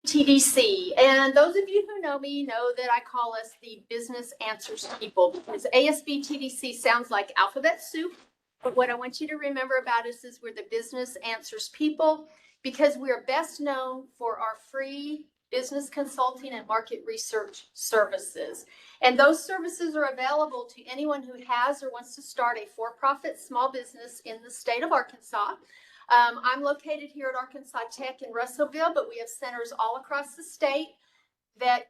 TDC. And those of you who know me know that I call us the business answers people, because ASB TDC sounds like alphabet soup. But what I want you to remember about us is we're the business answers people, because we are best known for our free business consulting and market research services. And those services are available to anyone who has or wants to start a for-profit small business in the state of Arkansas. I'm located here at Arkansas Tech in Russellville, but we have centers all across the state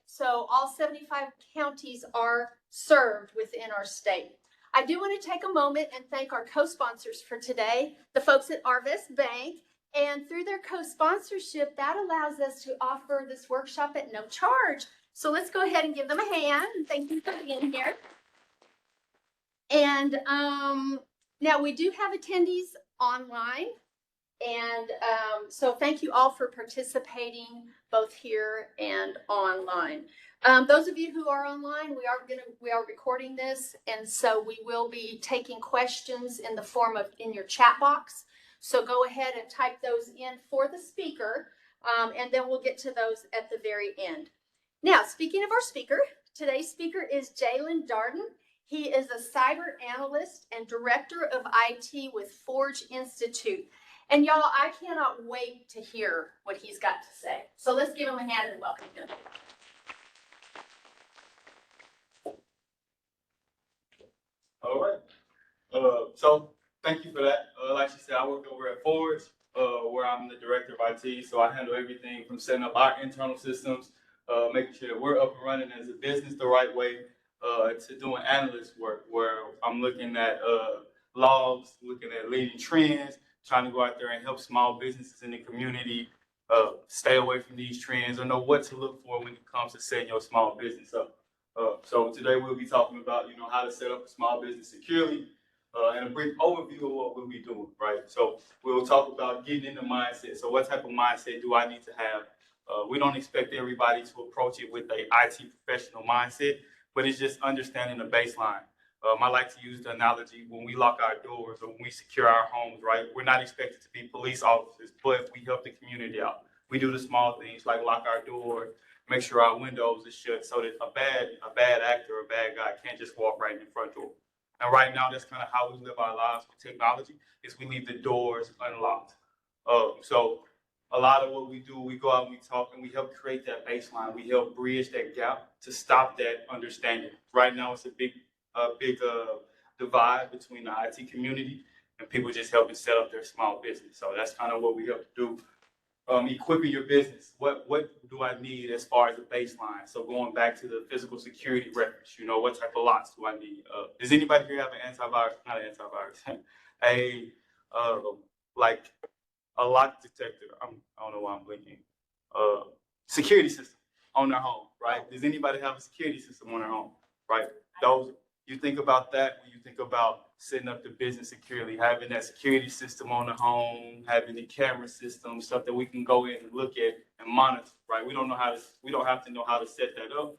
so all 75 counties are served within our state. I do want to take a moment and thank our co-sponsors for today, the folks at Arvest Bank. And through their co-sponsorship, that allows us to offer this workshop at no charge. So let's go ahead and give them a hand. Thank you for being here. And now we do have attendees online. And so thank you all for participating both here and online. Those of you who are online, we are recording this, and so we will be taking questions in the form of in your chat box. So go ahead and type those in for the speaker, and then we'll get to those at the very end. Now, speaking of our speaker, today's speaker is Jalen Darden. He is a cyber analyst and director of IT with Forge Institute. And y'all, I cannot wait to hear what he's got to say. So let's give him a hand and welcome him. All right. So thank you for that. Like she said, I work over at Forge, where I'm the director of IT. So I handle everything from setting up our internal systems, making sure that we're up and running as a business the right way, to doing analyst work, where I'm looking at logs, looking at leading trends, trying to go out there and help small businesses in the community stay away from these trends or know what to look for when it comes to setting your small business up. So today we'll be talking about, how to set up a small business securely, and a brief overview of what we'll be doing, right? So we'll talk about getting in the mindset. So what type of mindset do I need to have? We don't expect everybody to approach it with a IT professional mindset, but it's just understanding the baseline. I like to use the analogy when we lock our doors or when we secure our homes, right? We're not expected to be police officers, but we help the community out. We do the small things like lock our door, make sure our windows are shut so that a bad actor or a bad guy can't just walk right in the front door. And right now, that's kind of how we live our lives with technology, is we leave the doors unlocked. So a lot of what we do, we go out and we talk and we help create that baseline. We help bridge that gap to stop that understanding. Right now, it's a big divide between the IT community and people just helping set up their small business. So that's kind of what we help do. Equipping your business. What do I need as far as a baseline? So going back to the physical security records, what type of locks do I need? Does anybody here have an antivirus? Not an antivirus. Like a lock detector. I don't know why I'm blinking. Security system on their home, right? Does anybody have a security system on their home, right? Those. You think about that when you think about setting up the business securely, having that security system on the home, having the camera system, stuff that we can go in and look at and monitor, right? We don't have to know how to set that up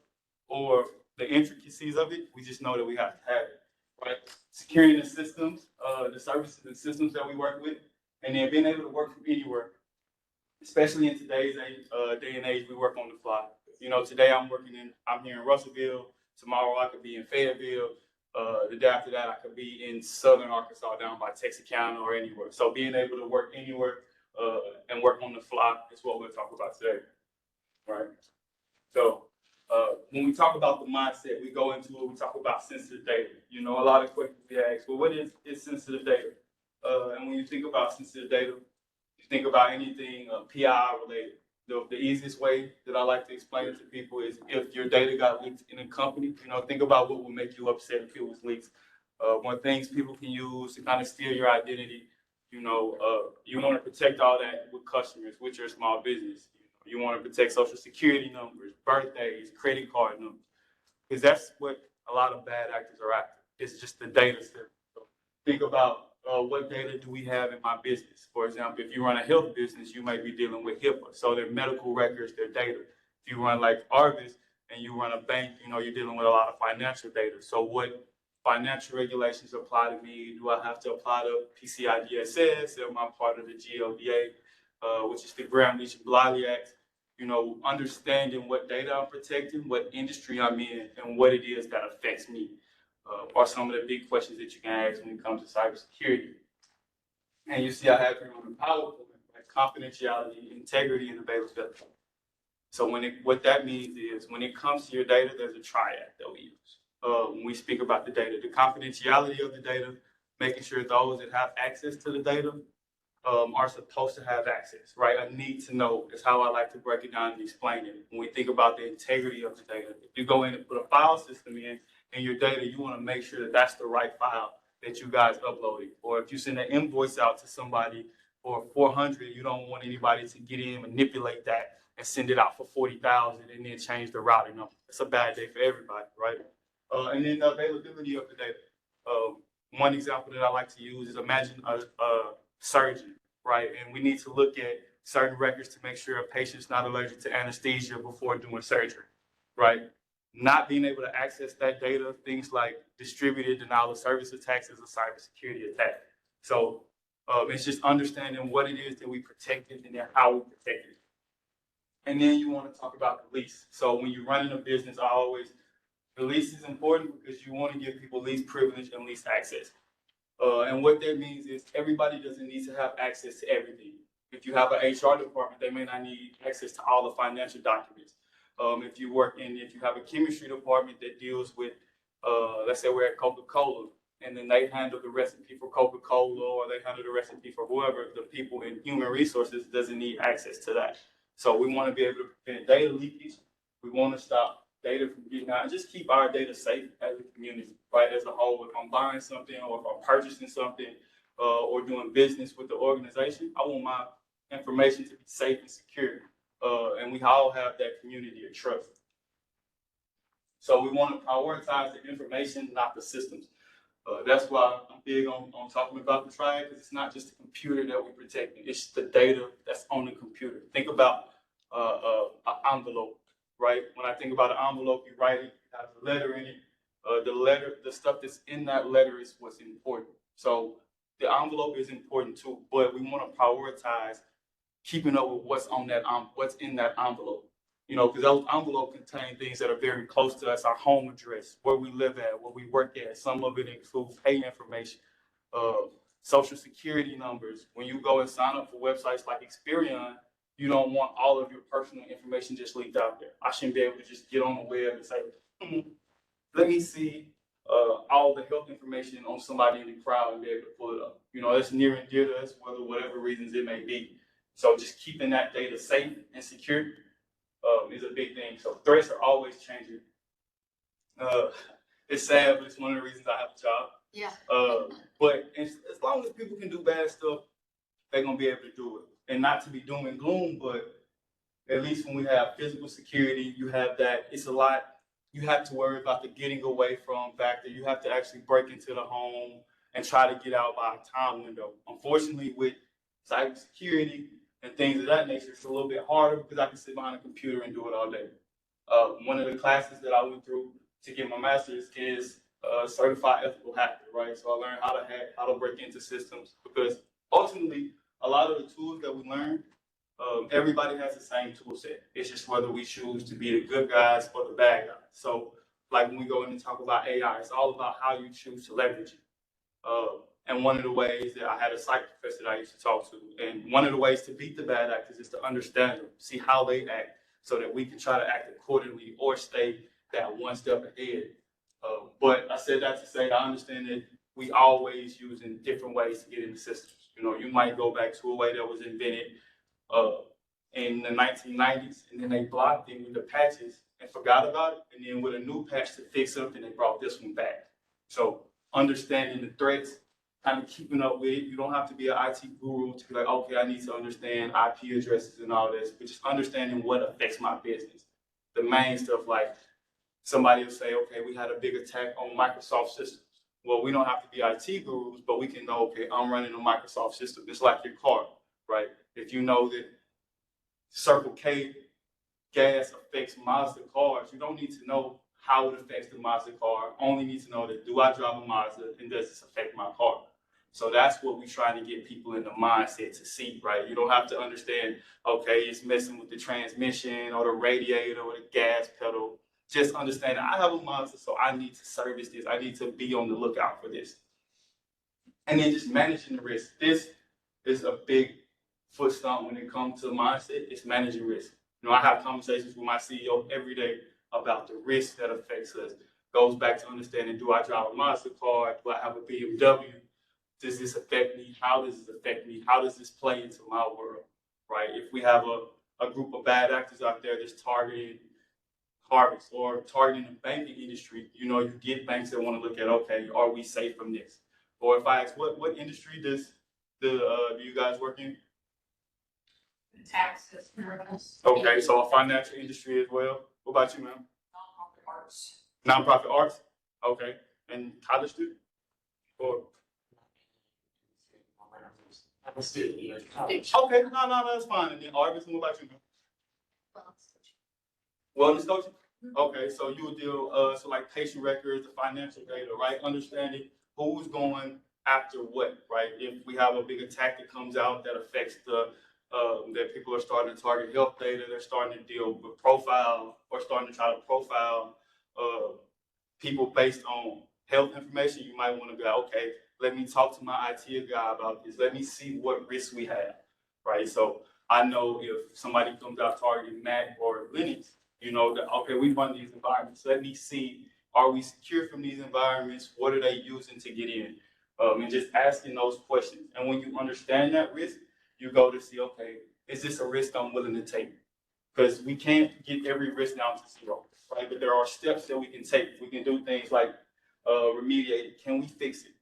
or the intricacies of it. We just know that we have to have it, right? Securing the systems, the services and systems that we work with, and then being able to work from anywhere, especially in today's day and age, we work on the fly. Today I'm here in Russellville. Tomorrow I could be in Fayetteville. The day after that I could be in southern Arkansas down by Texarkana or anywhere. So being able to work anywhere and work on the fly is what we'll talk about today, right? So when we talk about the mindset, we go into it, we talk about sensitive data. A lot of questions we ask, well, what is sensitive data? And when you think about sensitive data, you think about anything PI related. The easiest way that I like to explain it to people is if your data got leaked in a company, think about what would make you upset if it was leaked. One things people can use to kind of steal your identity, you want to protect all that with customers, with your small business. You want to protect social security numbers, birthdays, credit card numbers, because that's what a lot of bad actors are after. It's just the data set. So think about what data do we have in my business? For example, if you run a health business, you might be dealing with HIPAA. So their medical records, their data. If you run like Arvis and you run a bank, you're dealing with a lot of financial data. So what financial regulations apply to me? Do I have to apply to PCI DSS? Am I part of the GLBA, which is the Graham-Leach and Bliley Act? you know, understanding what data I'm protecting, what industry I'm in, and what it is that affects me are some of the big questions that you can ask when it comes to cybersecurity. And you see I have here on the PowerPoint, like confidentiality, integrity, and availability. So what that means is when it comes to your data, there's a triad that we use. When we speak about the data, the confidentiality of the data, making sure those that have access to the data are supposed to have access, right? A need to know is how I like to break it down and explain it. When we think about the integrity of the data, if you go in and put a file system in your data, you want to make sure that that's the right file that you guys uploaded. Or if you send an invoice out to somebody for 400, you don't want anybody to get in, manipulate that, and send it out for 40,000 and then change the routing number. It's a bad day for everybody, right? And then the availability of the data. One example that I like to use is imagine a surgeon, right? And we need to look at certain records to make sure a patient's not allergic to anesthesia before doing surgery, right? Not being able to access that data, things like distributed denial of service attacks is a cybersecurity attack. So it's just understanding what it is that we protected and then how we protect it. And then you want to talk about the lease. So when you're running a business, the lease is important because you want to give people least privilege and least access. And what that means is everybody doesn't need to have access to everything. If you have an HR department, they may not need access to all the financial documents. If you have a chemistry department that deals with, let's say we're at Coca-Cola, and then they handle the recipe for Coca-Cola, or they handle the recipe for whoever, the people in human resources doesn't need access to that. So we want to be able to prevent data leakage. We want to stop data from getting out and just keep our data safe as a community, right? As a whole, if I'm buying something or if I'm purchasing something or doing business with the organization, I want my information to be safe and secure. And we all have that community of trust. So we want to prioritize the information, not the systems. That's why I'm big on talking about the triad, because it's not just the computer that we're protecting, it's the data that's on the computer. Think about an envelope, right? When I think about an envelope, you write it, you have the letter in it. The stuff that's in that letter is what's important. So the envelope is important too, but we want to prioritize keeping up with what's in that envelope. You know, because those envelopes contain things that are very close to us, our home address, where we live at, where we work at. Some of it includes pay information, social security numbers. When you go and sign up for websites like Experian, you don't want all of your personal information just leaked out there. I shouldn't be able to just get on the web and say, let me see all the health information on somebody in the crowd and be able to pull it up. You know, that's near and dear to us, whatever reasons it may be. So just keeping that data safe and secure is a big thing. So threats are always changing. It's sad, but it's one of the reasons I have a job. Yeah. But as long as people can do bad stuff, they're gonna be able to do it, and not to be doom and gloom. But at least when we have physical security, you have that. It's a lot. You have to worry about the getting away from factor. You have to actually break into the home and try to get out by a time window. Unfortunately, with cybersecurity and things of that nature, it's a little bit harder because I can sit behind a computer and do it all day. One of the classes that I went through to get my master's is certified ethical hacker, right? So I learned how to hack, how to break into systems, because ultimately, a lot of the tools that we learn, everybody has the same tool set. It's just whether we choose to be the good guys or the bad guys. So like when we go in and talk about AI, it's all about how you choose to leverage it. And one of the ways that I had a psych professor that I used to talk to, and one of the ways to beat the bad actors is to understand them, see how they act, so that we can try to act accordingly or stay that one step ahead. But I said that to say I understand that we always using different ways to get into systems. You know, you might go back to a way that was invented in the 1990s, and then they blocked it with the patches and forgot about it. And then with a new patch to fix something, they brought this one back. So understanding the threats, kind of keeping up with it. You don't have to be an IT guru to be like, okay, I need to understand IP addresses and all this, but just understanding what affects my business. The main stuff, like somebody will say, okay, we had a big attack on Microsoft systems. Well, we don't have to be IT gurus, but we can know, okay, I'm running a Microsoft system. It's like your car, right? If you know that Circle K gas affects Mazda cars, you don't need to know how it affects the Mazda car. Only need to know that, do I drive a Mazda and does this affect my car? So that's what we try to get people in the mindset to see, right? You don't have to understand, okay, it's messing with the transmission or the radiator or the gas pedal. Just understand I have a monster, so I need to service this. I need to be on the lookout for this. And then just managing the risk. This is a big foot stomp when it comes to mindset. It's managing risk. I have conversations with my CEO every day about the risk that affects us. Goes back to understanding, do I drive a Mazda car? Do I have a BMW? Does this affect me? How does this affect me? How does this play into my world, right? If we have a group of bad actors out there that's targeting harvest or targeting the banking industry, you get banks that want to look at, okay, are we safe from this? Or if I ask, what industry do you guys work in? Taxes. Okay, so a financial industry as well. What about you, ma'am? Nonprofit arts. Nonprofit arts? Okay. And college student? Or okay, no, that's fine. And then Arvis, what about you, ma'am? Wellness coaching? Okay, so you would deal so like patient records, the financial data, right? Understanding who's going after what, right? If we have a big attack that comes out that affects that people are starting to target health data, they're starting to deal with profile or starting to try to profile people based on health information, you might want to go, okay, let me talk to my IT guy about this. Let me see what risks we have, right? So I know if somebody comes out targeting Mac or Linux, that, okay, we run these environments. Let me see, are we secure from these environments? What are they using to get in? And just asking those questions. And when you understand that risk, you go to see, okay, is this a risk I'm willing to take? Because we can't get every risk down to zero, right? But there are steps that we can take. We can do things like remediate it. Can we fix it?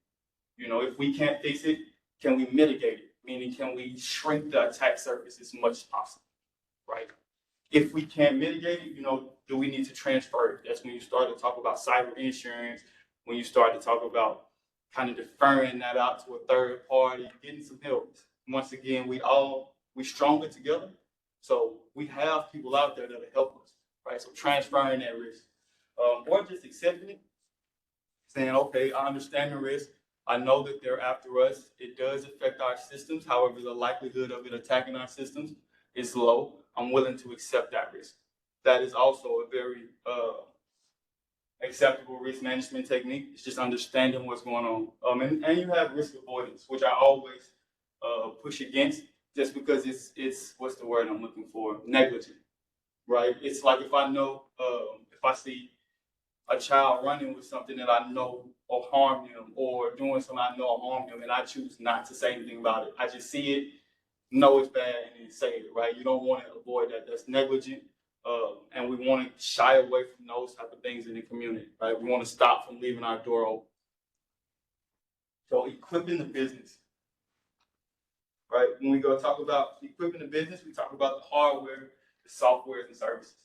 If we can't fix it, can we mitigate it? Meaning, can we shrink the attack surface as much as possible, right? If we can't mitigate it, do we need to transfer it? That's when you start to talk about cyber insurance, when you start to talk about kind of deferring that out to a third party, getting some help. Once again, we stronger together. So we have people out there that'll help us, right? So transferring that risk, or just accepting it, saying, okay, I understand the risk. I know that they're after us. It does affect our systems. However, the likelihood of it attacking our systems is low. I'm willing to accept that risk. That is also a very acceptable risk management technique. It's just understanding what's going on. And you have risk avoidance, which I always push against, just because it's what's the word I'm looking for? Negligent, right? It's like if I know, if I see a child running with something that I know will harm them, or doing something I know will harm them, and I choose not to say anything about it. I just see it, know it's bad, and then say it, right? You don't want to avoid that. That's negligent. And we want to shy away from those type of things in the community, right? We want to stop from leaving our door open. So equipping the business, right? When we go talk about equipping the business, we talk about the hardware, the software, and services.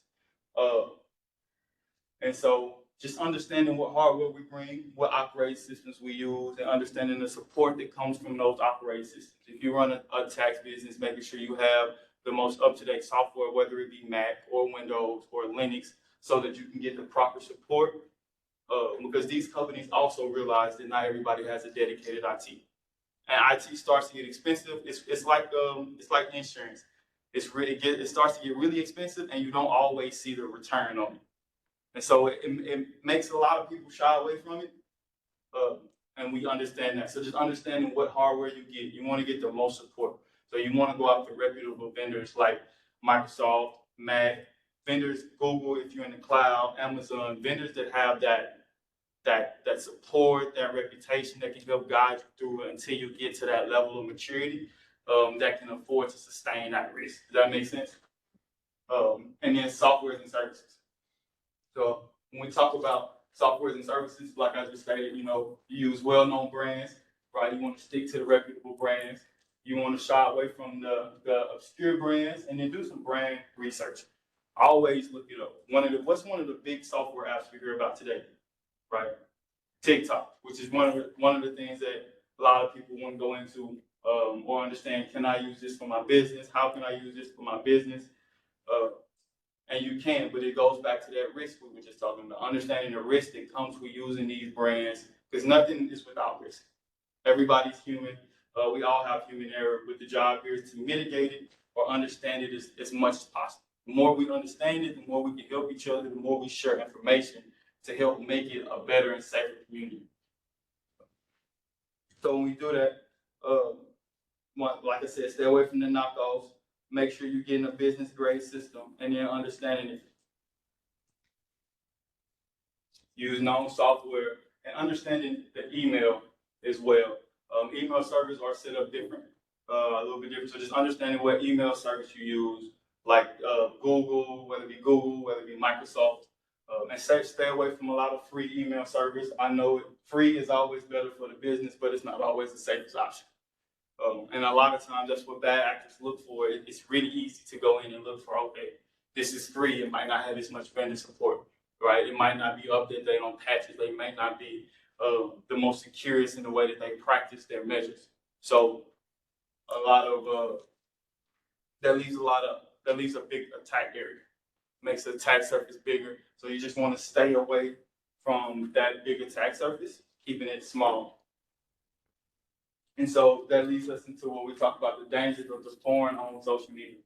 And so just understanding what hardware we bring, what operating systems we use, and understanding the support that comes from those operating systems. If you run a tax business, making sure you have the most up-to-date software, whether it be Mac or Windows or Linux, so that you can get the proper support. Because these companies also realize that not everybody has a dedicated IT. And IT starts to get expensive. It's like insurance. It starts to get really expensive, and you don't always see the return on it. And so it makes a lot of people shy away from it. And we understand that. So just understanding what hardware you get, you want to get the most support. So you want to go after reputable vendors like Microsoft, Mac, vendors, Google, if you're in the cloud, Amazon, vendors that have that support, that reputation that can help guide you through until you get to that level of maturity that can afford to sustain that risk. Does that make sense? And then software and services. So when we talk about software and services, like I just stated, you use well-known brands, right? You want to stick to the reputable brands. You want to shy away from the obscure brands, and then do some brand research. Always look it up. What's one of the big software apps we hear about today, right? TikTok, which is one of the things that a lot of people want to go into or understand. Can I use this for my business? How can I use this for my business? And you can, but it goes back to that risk we were just talking about. Understanding the risk that comes with using these brands, because nothing is without risk. Everybody's human. We all have human error, but the job here is to mitigate it or understand it as much as possible. The more we understand it, the more we can help each other, the more we share information to help make it a better and safer community. So when we do that, like I said, stay away from the knockoffs. Make sure you're getting a business grade system and then understanding it. Use known software and understanding the email as well. Email servers are set up different, a little bit different. So just understanding what email service you use, like Google, whether it be Google, whether it be Microsoft, and stay away from a lot of free email service. I know free is always better for the business, but it's not always the safest option. And a lot of times that's what bad actors look for. It's really easy to go in and look for, okay, this is free. It might not have as much vendor support, right? It might not be updated on patches. They may not be the most secure in the way that they practice their measures. So a lot of that leaves a big attack area, makes the attack surface bigger. So you just want to stay away from that big attack surface, keeping it small. And so that leads us into what we talk about, the dangers of the porn on social media,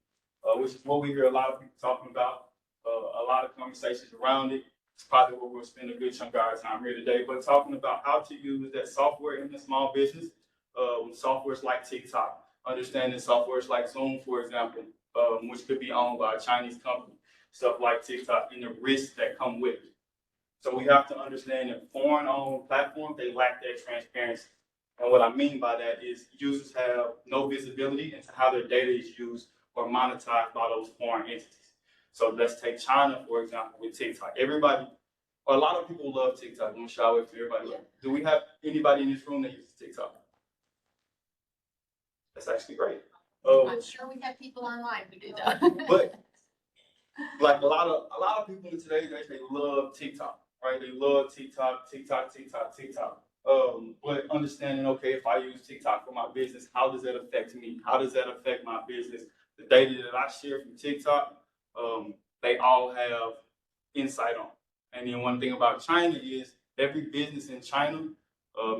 which is what we hear a lot of people talking about, a lot of conversations around it. It's probably where we'll spend a good chunk of our time here today, but talking about how to use that software in the small business, softwares like TikTok, understanding softwares like Zoom, for example, which could be owned by a Chinese company, stuff like TikTok, and the risks that come with it. So we have to understand that foreign-owned platforms, they lack that transparency. And what I mean by that is users have no visibility into how their data is used or monetized by those foreign entities. So let's take China, for example, with TikTok. Everybody, or a lot of people love TikTok. I'm gonna shy away from everybody. Yeah. Do we have anybody in this room that uses TikTok? That's actually great. I'm sure we have people online who do that. But like a lot of people in today's age, they love TikTok, right? They love TikTok. But understanding, okay, if I use TikTok for my business, how does that affect me? How does that affect my business? The data that I share from TikTok, they all have insight on. And then one thing about China is every business in China,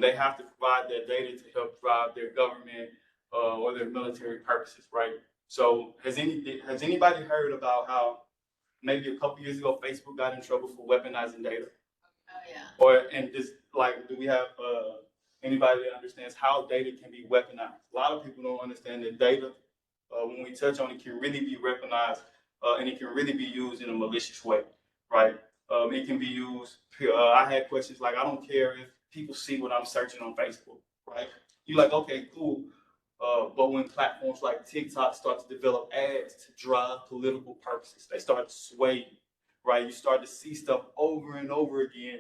they have to provide that data to help drive their government or their military purposes, right? So has anybody heard about how maybe a couple years ago Facebook got in trouble for weaponizing data? Oh yeah. Do we have anybody that understands how data can be weaponized? A lot of people don't understand that data, when we touch on it, can really be weaponized and it can really be used in a malicious way, right? It can be used. I had questions like, I don't care if people see what I'm searching on Facebook, right? You're like, okay, cool. But when platforms like TikTok start to develop ads to drive political purposes, they start to sway, right? You start to see stuff over and over again,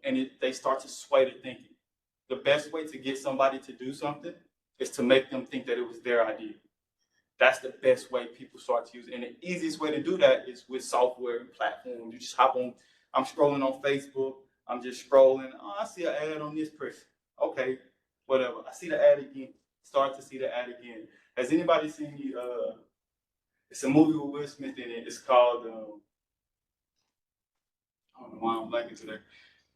and they start to sway the thinking. The best way to get somebody to do something is to make them think that it was their idea. That's the best way people start to use it. And the easiest way to do that is with software and platforms. You just hop on, I'm scrolling on Facebook, I'm just scrolling, oh, I see an ad on this person. Okay, whatever. I see the ad again. Start to see the ad again. Has anybody seen the, it's a movie with Will Smith in it. It's called, I don't know why I'm blanking today.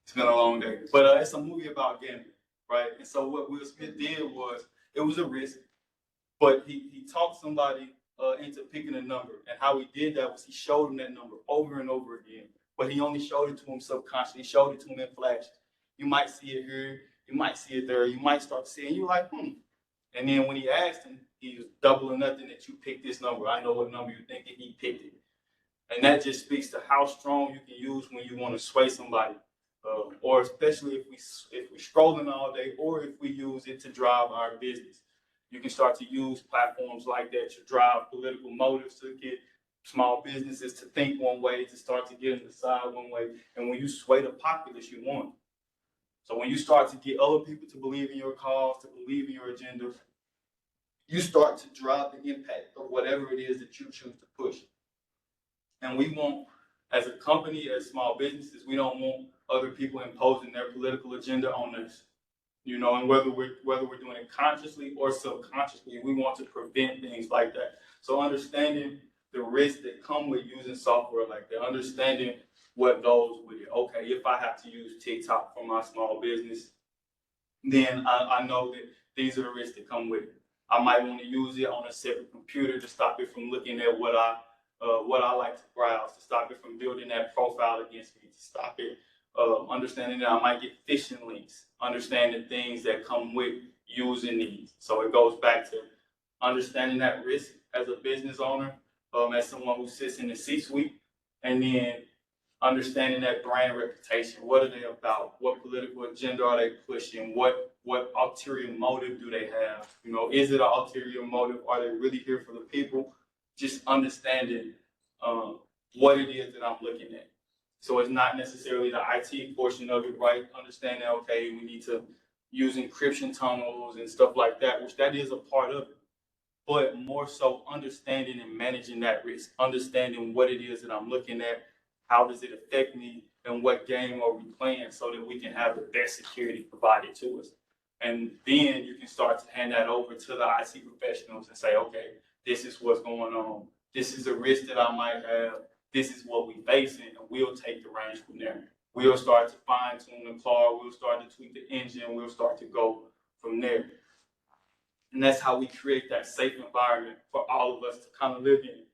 It's been a long day. But it's a movie about gambling, right? And so what Will Smith did was, it was a risk, but he talked somebody into picking a number. And how he did that was he showed him that number over and over again. But he only showed it to him subconsciously. He showed it to him in flashes. You might see it here, you might see it there, you might start seeing, you're like, And then when he asked him, he was double or nothing that you picked this number. I know what number you're thinking, he picked it. And that just speaks to how strong you can use when you want to sway somebody. Or especially if we're scrolling all day, or if we use it to drive our business. You can start to use platforms like that to drive political motives, to get small businesses to think one way, to start to get them to decide one way. And when you sway the populace, you won. So when you start to get other people to believe in your cause, to believe in your agenda, you start to drive the impact of whatever it is that you choose to push. And we want, as a company, as small businesses, we don't want other people imposing their political agenda on us. And whether we're doing it consciously or subconsciously, we want to prevent things like that. So understanding the risks that come with using software like that, understanding what goes with it. Okay, if I have to use TikTok for my small business, then I know that these are the risks that come with it. I might want to use it on a separate computer to stop it from looking at what I like to browse, to stop it from building that profile against me, to stop it understanding that I might get phishing links, understanding things that come with using these. So it goes back to understanding that risk as a business owner, as someone who sits in the C-suite, and then understanding that brand reputation. What are they about? What political agenda are they pushing? What ulterior motive do they have? You know, is it an ulterior motive? Are they really here for the people? Just understanding what it is that I'm looking at. So it's not necessarily the IT portion of it, right? Understanding, okay, we need to use encryption tunnels and stuff like that, which that is a part of it. But more so understanding and managing that risk, understanding what it is that I'm looking at, how does it affect me, and what game are we playing so that we can have the best security provided to us. And then you can start to hand that over to the IT professionals and say, okay, this is what's going on. This is a risk that I might have. This is what we facing, and we'll take the reins from there. We'll start to fine tune the car. We'll start to tweak the engine. We'll start to go from there. And that's how we create that safe environment for all of us to kind of live in.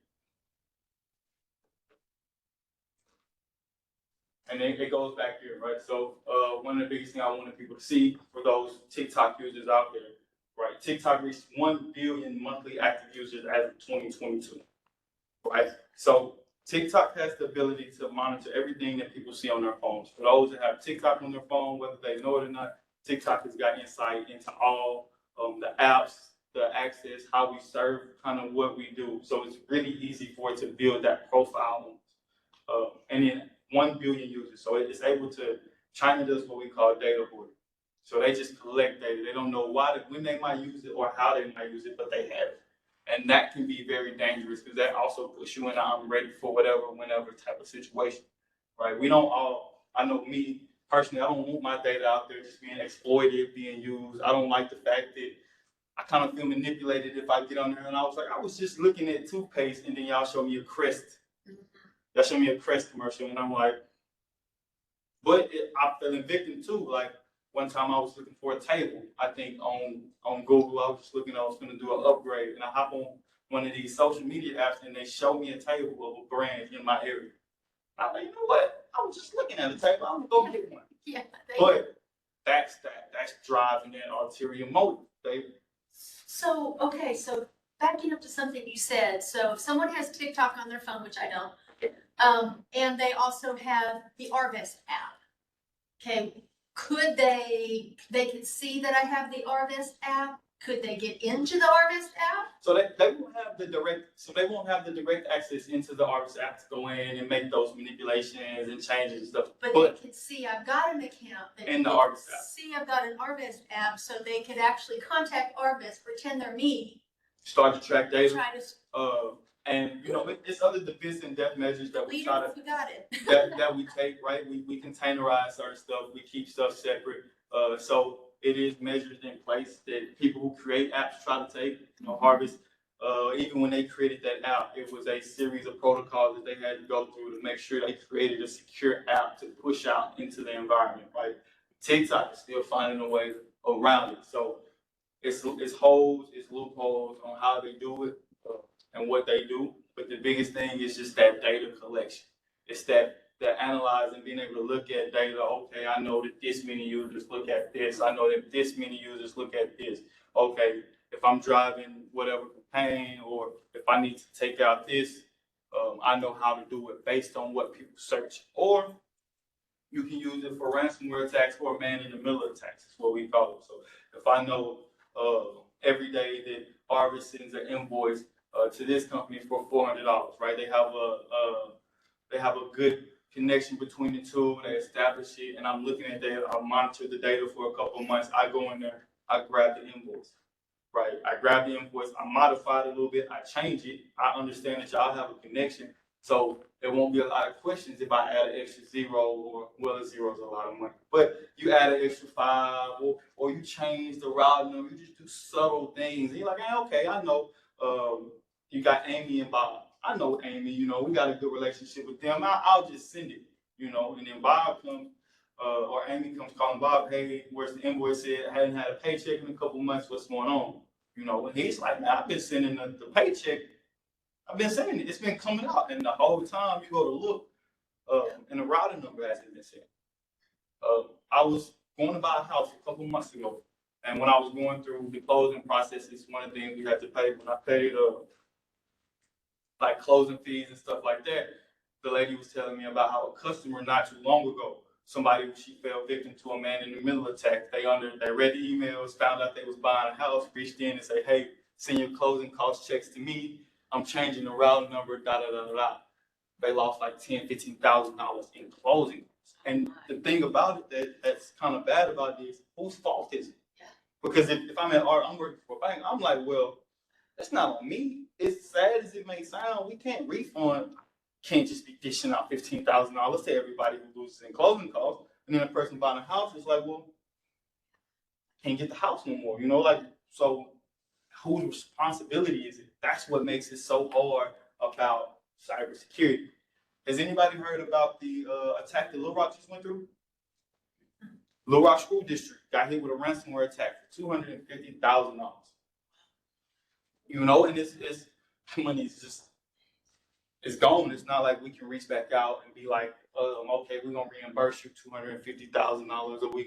And then it goes back here, right? So one of the biggest things I wanted people to see for those TikTok users out there, right? TikTok reached 1 billion monthly active users as of 2022, right? So TikTok has the ability to monitor everything that people see on their phones. For those that have TikTok on their phone, whether they know it or not, TikTok has got insight into all the apps, the access, how we serve, kind of what we do. So it's really easy for it to build that profile. And then 1 billion users. So it's able to, China does what we call data hoarding. So they just collect data. They don't know why, when they might use it or how they might use it, but they have it. And that can be very dangerous because that also puts you in a I'm ready for whatever, whenever type of situation, right? We don't all, I know me personally, I don't want my data out there just being exploited, being used. I don't like the fact that I kind of feel manipulated if I get on there and I was like, I was just looking at toothpaste and then y'all show me a Crest. Y'all show me a Crest commercial and I'm like, but I fell victim too. Like one time I was looking for a table, I think on Google, I was just looking, I was gonna do an upgrade and I hop on one of these social media apps and they show me a table of a brand in my area. I'm like, you know what? I was just looking at a table, I'm gonna go get one. Yeah. But that's driving that ulterior motive, baby. So, okay, so backing up to something you said, so if someone has TikTok on their phone, which I don't, and they also have the Arvest app, okay, could they could see that I have the Arvest app? Could they get into the Arvest app? So they won't have the direct access into the Arvest app to go in and make those manipulations and changes and stuff. But they could see I've got an account. In the Arvest app. See I've got an Arvest app, so they could actually contact Arvest, pretend they're me. Start to track data. Try to and you know, it's other defense and death measures that we try to we got it. that we take, right? We containerize certain stuff, we keep stuff separate. So it is measures in place that people who create apps try to take. You know, Harvest, even when they created that app, it was a series of protocols that they had to go through to make sure they created a secure app to push out into the environment, right? TikTok is still finding a way around it. So it's holes, it's loopholes on how they do it and what they do. But the biggest thing is just that data collection. It's that analyzing, being able to look at data. Okay, I know that this many users look at this. I know that this many users look at this. Okay, if I'm driving whatever campaign or if I need to take out this, I know how to do it based on what people search. Or you can use it for ransomware attacks or man-in-the-middle attacks, is what we call it. So if I know every day that Harvest sends an invoice to this company for $400, right? They have a good connection between the two. They establish it, and I'm looking at data. I monitor the data for a couple of months. I go in there, I grab the invoice, right? I grab the invoice, I modify it a little bit, I change it. I understand that y'all have a connection, so there won't be a lot of questions if I add an extra zero, or well, a zero is a lot of money. But you add an extra 5, or you change the route number. You just do subtle things. And you're like, hey, okay, I know. You got Amy and Bob. I know Amy, you know, we got a good relationship with them. I'll just send it, you know, and then Bob comes, or Amy comes calling Bob, hey, where's the invoice at? I hadn't had a paycheck in a couple months. What's going on? You know, and he's like, man, I've been sending the paycheck. I've been sending it. It's been coming out. And the whole time you go to look, and the routing number hasn't been sent. I was going to buy a house a couple months ago. And when I was going through the closing processes, one of the things we had to pay, when I paid like closing fees and stuff like that, the lady was telling me about how a customer not too long ago, she fell victim to a man in the middle attack. They read the emails, found out they was buying a house, reached in and said, hey, send your closing cost checks to me. I'm changing the routing number, da da da da da. They lost like $10,000-$15,000 in closing. And the thing about it that's kind of bad about this, whose fault is it? Because if I'm at art, I'm working for a bank, I'm like, well, that's not on me. As sad as it may sound, we can't refund. Can't just be dishing out $15,000 to everybody who loses in closing costs. And then a person buying a house is like, well, can't get the house no more. You know, like, so whose responsibility is it? That's what makes it so hard about cybersecurity. Has anybody heard about the attack that Little Rock just went through? Little Rock School District got hit with a ransomware attack for $250,000. You know, and it's money's just, it's gone. It's not like we can reach back out and be like, okay, we're gonna reimburse you $250,000, or we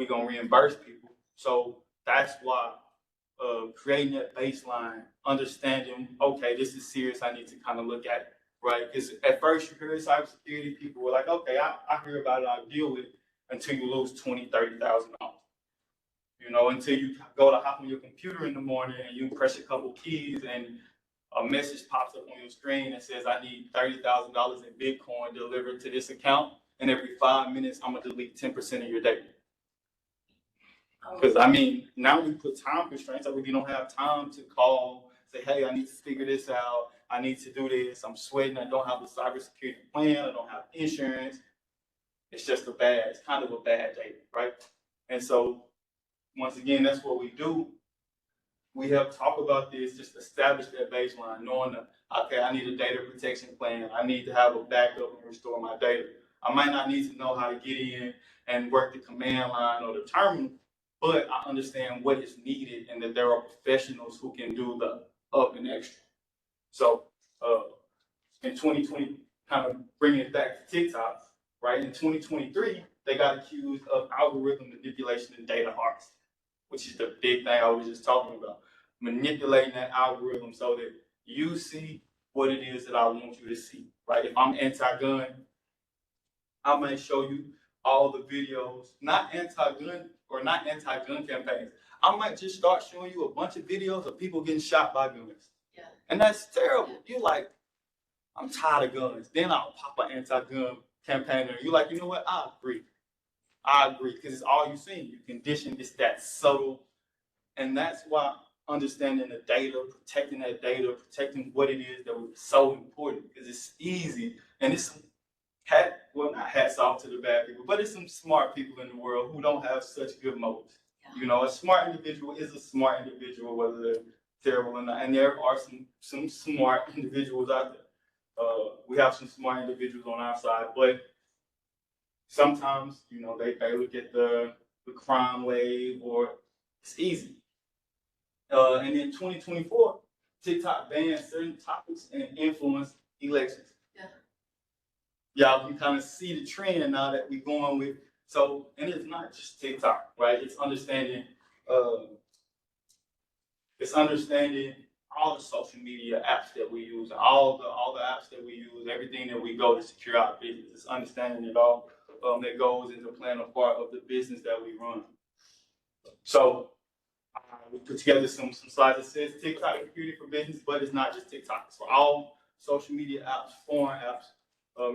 gonna reimburse people. So that's why creating that baseline, understanding, okay, this is serious. I need to kind of look at it, right? Because at first you hear cybersecurity, people were like, okay, I hear about it, I'll deal with it, until you lose $20,000-$30,000. You know, until you go to hop on your computer in the morning and you press a couple keys and a message pops up on your screen that says, I need $30,000 in Bitcoin delivered to this account, and every 5 minutes I'm gonna delete 10% of your data. Because I mean, now we put time constraints. I really don't have time to call, say, hey, I need to figure this out. I need to do this. I'm sweating. I don't have a cybersecurity plan. I don't have insurance. It's just it's kind of a bad day, right? And so, once again, that's what we do. We have talk about this, just establish that baseline, knowing that, okay, I need a data protection plan. I need to have a backup and restore my data. I might not need to know how to get in and work the command line or the terminal, but I understand what is needed and that there are professionals who can do the up and extra. So in 2020, kind of bringing it back to TikTok, right? In 2023, they got accused of algorithm manipulation and data harvesting, which is the big thing I was just talking about. Manipulating that algorithm so that you see what it is that I want you to see, right? If I'm anti-gun, I might show you all the videos, not anti-gun or not anti-gun campaigns. I might just start showing you a bunch of videos of people getting shot by guns. Yeah. And that's terrible. You're like, I'm tired of guns. Then I'll pop an anti-gun campaign and you're like, you know what? I agree, because it's all you see. You condition, it's that subtle. And that's why understanding the data, protecting that data, protecting what it is that was so important, because it's easy. And it's not hats off to the bad people, but it's some smart people in the world who don't have such good motives. Yeah. You know, a smart individual is a smart individual, whether they're terrible or not. And there are some smart individuals out there. We have some smart individuals on our side, but sometimes, you know, they look at the crime wave, or it's easy. And in 2024, TikTok banned certain topics and influence elections. Yeah. Y'all can kind of see the trend now that we're going with. So, and it's not just TikTok, right? It's understanding all the social media apps that we use, all the apps that we use, everything that we go to secure our business. It's understanding it all that goes into playing a part of the business that we run. So we put together some slides that says TikTok security for business, but it's not just TikTok. It's for all social media apps, foreign apps.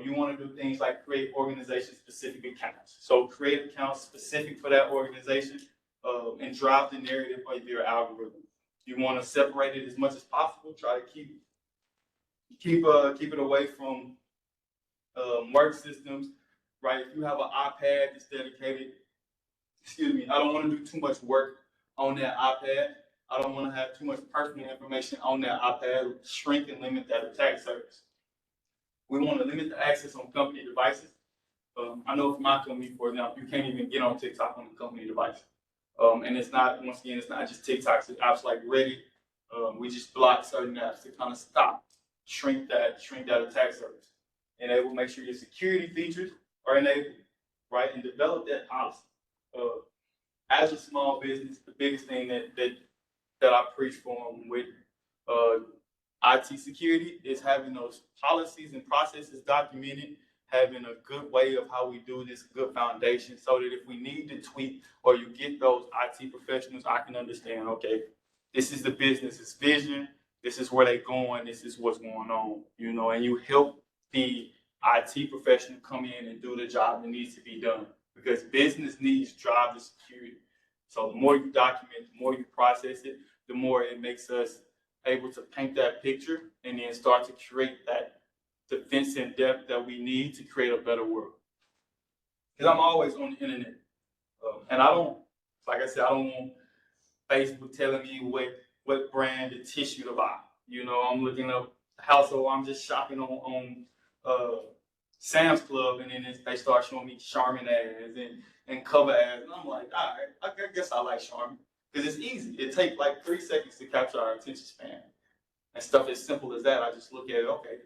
You want to do things like create organization-specific accounts. So create accounts specific for that organization and drive the narrative of your algorithm. You want to separate it as much as possible. Try to keep it away from work systems, right? If you have an iPad that's dedicated, I don't want to do too much work on that iPad. I don't want to have too much personal information on that iPad. Shrink and limit that attack surface. We want to limit the access on company devices. I know for my company, for example, you can't even get on TikTok on the company device. And it's not, once again, it's not just TikTok, it's apps like Reddit. We just block certain apps to kind of stop, shrink that attack surface. Enable, make sure your security features are enabled, right? And develop that policy. As a small business, the biggest thing that I preach for them with IT security is having those policies and processes documented, having a good way of how we do this, good foundation, so that if we need to tweak or you get those IT professionals, I can understand, okay, this is the business's vision, this is where they're going, this is what's going on, you know, and you help the IT professional come in and do the job that needs to be done, because business needs drive the security. So the more you document, the more you process it, the more it makes us able to paint that picture and then start to create that defense in depth that we need to create a better world. Because I'm always on the internet. And I don't, like I said, I don't want Facebook telling me what brand of tissue to buy. You know, I'm looking up household, I'm just shopping on Sam's Club, and then they start showing me Charmin ads and cover ads. And I'm like, all right, I guess I like Charmin. Because it's easy. It takes like 3 seconds to capture our attention span. And stuff as simple as that, I just look at it, okay,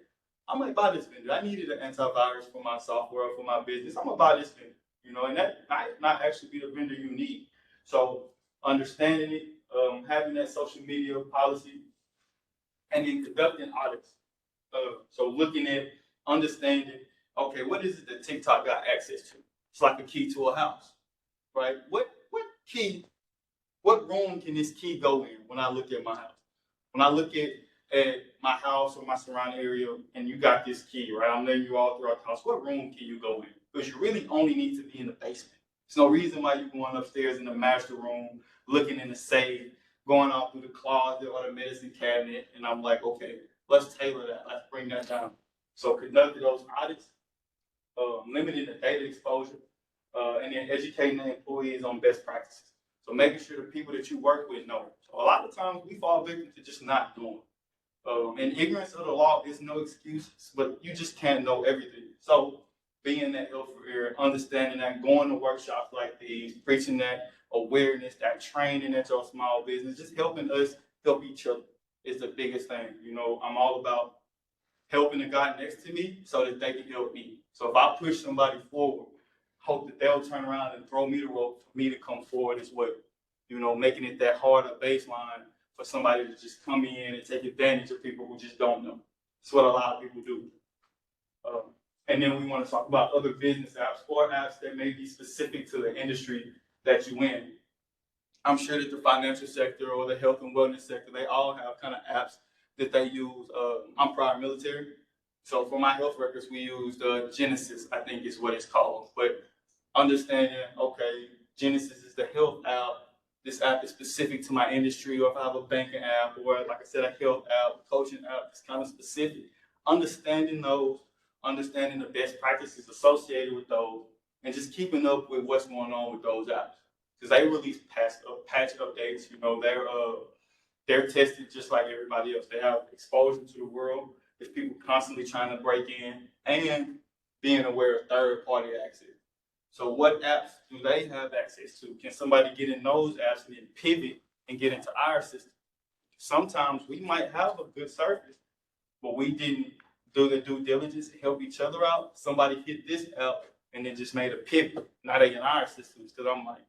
I might buy this vendor. I needed an antivirus for my software, for my business. I'm gonna buy this vendor, you know, and that might not actually be the vendor you need. So understanding it, having that social media policy, and then conducting audits. So looking at, understanding, okay, what is it that TikTok got access to? It's like a key to a house, right? What room can this key go in when I look at my house? When I look at my house or my surrounding area, and you got this key, right? I'm letting you all throughout the house. What room can you go in? Because you really only need to be in the basement. There's no reason why you're going upstairs in the master room, looking in the safe, going out through the closet or the medicine cabinet. And I'm like, okay, let's tailor that. Let's bring that down. So conducting those audits, limiting the data exposure, and then educating the employees on best practices. So making sure the people that you work with know. So a lot of times we fall victim to just not knowing. And ignorance of the law is no excuse, but you just can't know everything. So being that helpful ear, understanding that, going to workshops like these, preaching that awareness, that training at your small business, just helping us help each other is the biggest thing. You know, I'm all about helping the guy next to me so that they can help me. So if I push somebody forward, hope that they'll turn around and throw me the rope for me to come forward as well. You know, making it that hard a baseline for somebody to just come in and take advantage of people who just don't know. That's what a lot of people do. And then we want to talk about other business apps or apps that may be specific to the industry that you in. I'm sure that the financial sector or the health and wellness sector, they all have kind of apps that they use. I'm prior military. So for my health records, we used Genesis, I think is what it's called. But understanding, okay, Genesis is the health app. This app is specific to my industry, or if I have a banking app, or like I said, a health app, a coaching app, it's kind of specific. Understanding those, understanding the best practices associated with those, and just keeping up with what's going on with those apps. Because they release patch updates, you know, they're tested just like everybody else. They have exposure to the world. There's people constantly trying to break in and being aware of third-party access. So what apps do they have access to? Can somebody get in those apps and then pivot and get into our system? Sometimes we might have a good service, but we didn't do the due diligence to help each other out. Somebody hit this app and then just made a pivot. Now they in our systems, because I'm like,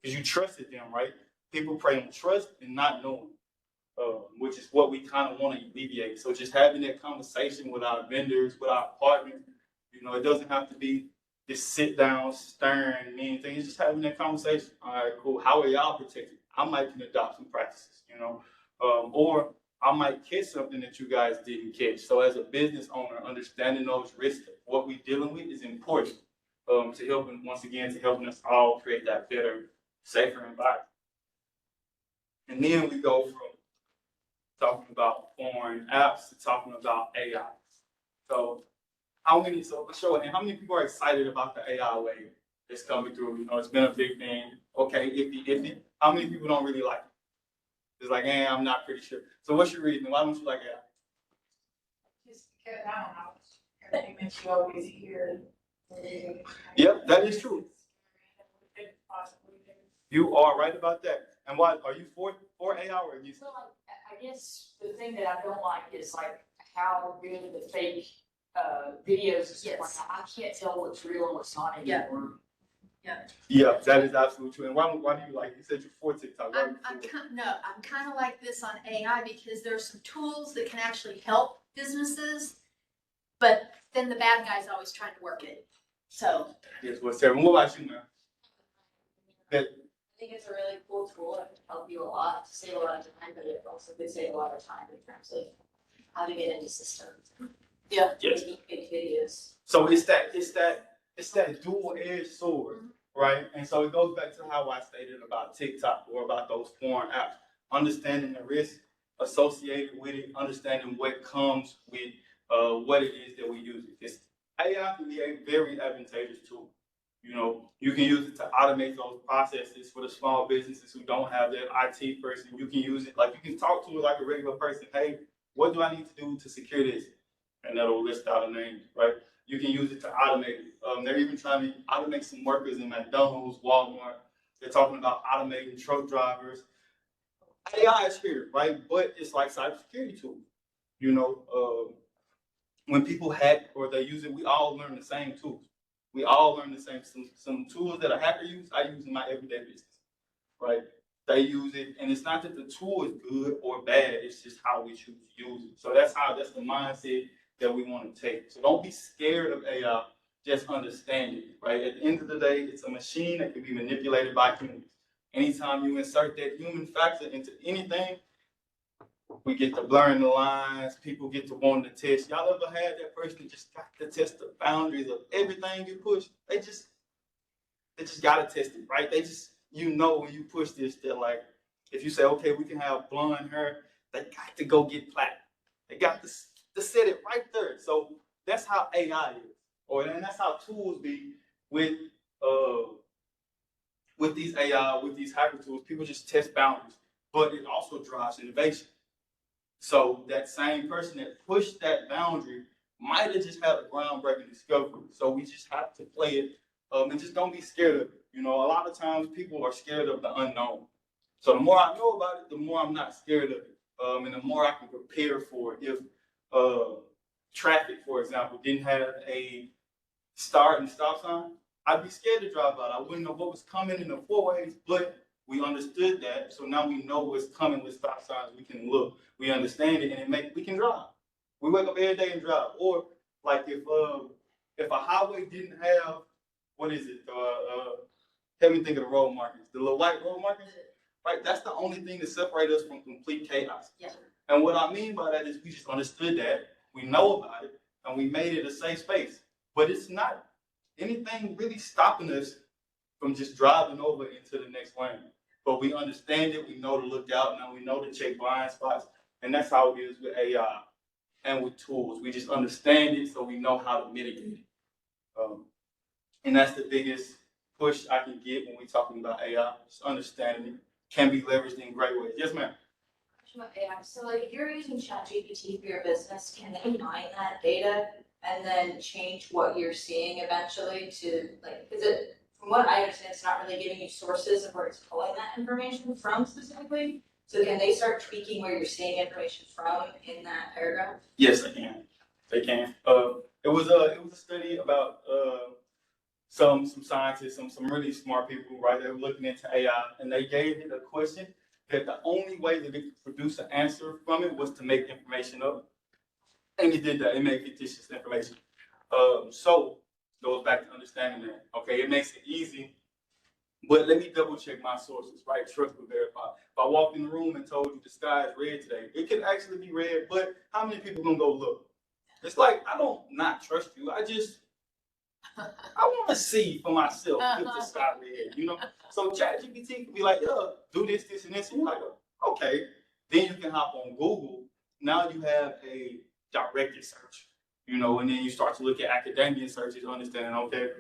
because you trusted them, right? People prey on trust and not knowing, which is what we kind of want to alleviate. So just having that conversation with our vendors, with our partners, you know, it doesn't have to be this sit down, stern, mean thing. It's just having that conversation. All right, cool. How are y'all protected? I might can adopt some practices, you know, or I might catch something that you guys didn't catch. So as a business owner, understanding those risks, what we're dealing with is important to helping, once again, to helping us all create that better, safer environment. And then we go from talking about foreign apps to talking about AI. So how many people are excited about the AI wave that's coming through? You know, it's been a big thing. Okay, iffy. How many people don't really like it? It's like, I'm not pretty sure. So what's your reason? Why don't you like AI? Just because I don't know. It makes you always hear. Yep, that is true. You are right about that. And why are you for AI or against? So like, I guess the thing that I don't like is like how real the fake videos and stuff like Yes. that. I can't tell what's real and what's not Yeah. anymore. Yeah, that is absolutely true. And why do you like? You said you're for TikTok. I'm kind of like this on AI because there's some tools that can actually help businesses, but then the bad guy's always trying to work it. So. Yes, what's terrible. What about you, man? That I think it's a really cool tool. It can help you a lot to save a lot of time, but it also could save a lot of time in terms of how to get into systems. Yeah. Yes. Make videos. So it's that dual-edged sword, right? And so it goes back to how I stated about TikTok or about those foreign apps. Understanding the risk associated with it, understanding what comes with what it is that we use it. It's, AI can be a very advantageous tool. You know, you can use it to automate those processes for the small businesses who don't have that IT person. You can use it like you can talk to it like a regular person. Hey, what do I need to do to secure this? And that'll list out a name, right? You can use it to automate it. They're even trying to automate some workers in McDonald's, Walmart. They're talking about automating truck drivers. AI is here, right? But it's like cybersecurity tools. You know, when people hack or they use it, we all learn the same tools. We all learn the same. Some tools that a hacker use, I use in my everyday business, right? They use it, and it's not that the tool is good or bad. It's just how we choose to use it. So that's the mindset that we want to take. So don't be scared of AI. Just understand it, right? At the end of the day, it's a machine that can be manipulated by humans. Anytime you insert that human factor into anything, we get to blurring the lines. People get to wanting to test. Y'all ever had that person that just got to test the boundaries of everything you push? They just gotta test it, right? They just, you know, when you push this, they're like, if you say, okay, we can have blonde hair, they got to go get platinum. They got to set it right there. So that's how AI is, and that's how tools be with these AI, with these hacker tools. People just test boundaries, but it also drives innovation. So that same person that pushed that boundary might have just had a groundbreaking discovery. So we just have to play it, and just don't be scared of it. You know, a lot of times people are scared of the unknown. So the more I know about it, the more I'm not scared of it, and the more I can prepare for it. If traffic, for example, didn't have a start and stop sign, I'd be scared to drive out. I wouldn't know what was coming in the four ways, but we understood that. So now we know what's coming with stop signs. We can look, we understand it, and we can drive. We wake up every day and drive. Or like if a highway didn't have, what is it? Help me think of the road markings. The little white road markings, right? That's the only thing that separates us from complete chaos. Yeah. And what I mean by that is we just understood that, we know about it, and we made it a safe space. But it's not anything really stopping us from just driving over into the next lane. But we understand it, we know to look out, now we know to check blind spots, and that's how it is with AI and with tools. We just understand it so we know how to mitigate it. And that's the biggest push I can get when we're talking about AI, just understanding it can be leveraged in great ways. Yes, ma'am. About AI. So like if you're using ChatGPT for your business, can they mine that data and then change what you're seeing eventually to like, is it, from what I understand, it's not really giving you sources of where it's pulling that information from specifically. So can they start tweaking where you're seeing information from in that paragraph? Yes, they can. They can. It was a study about some scientists, some really smart people, right? They were looking into AI, and they gave it a question that the only way that it could produce an answer from it was to make information up, and it did that. It made fictitious information. So goes back to understanding that. Okay, it makes it easy, but let me double check my sources, right? Trust but verify. If I walked in the room and told you the sky is red today, it could actually be red, but how many people gonna go look? It's like I don't not trust you. I want to see for myself if the sky red, you know? So ChatGPT can be like, yeah, do this, this, and this. And you're like, okay. Then you can hop on Google. Now you have a directed search, you know, and then you start to look at academia searches, understanding, okay,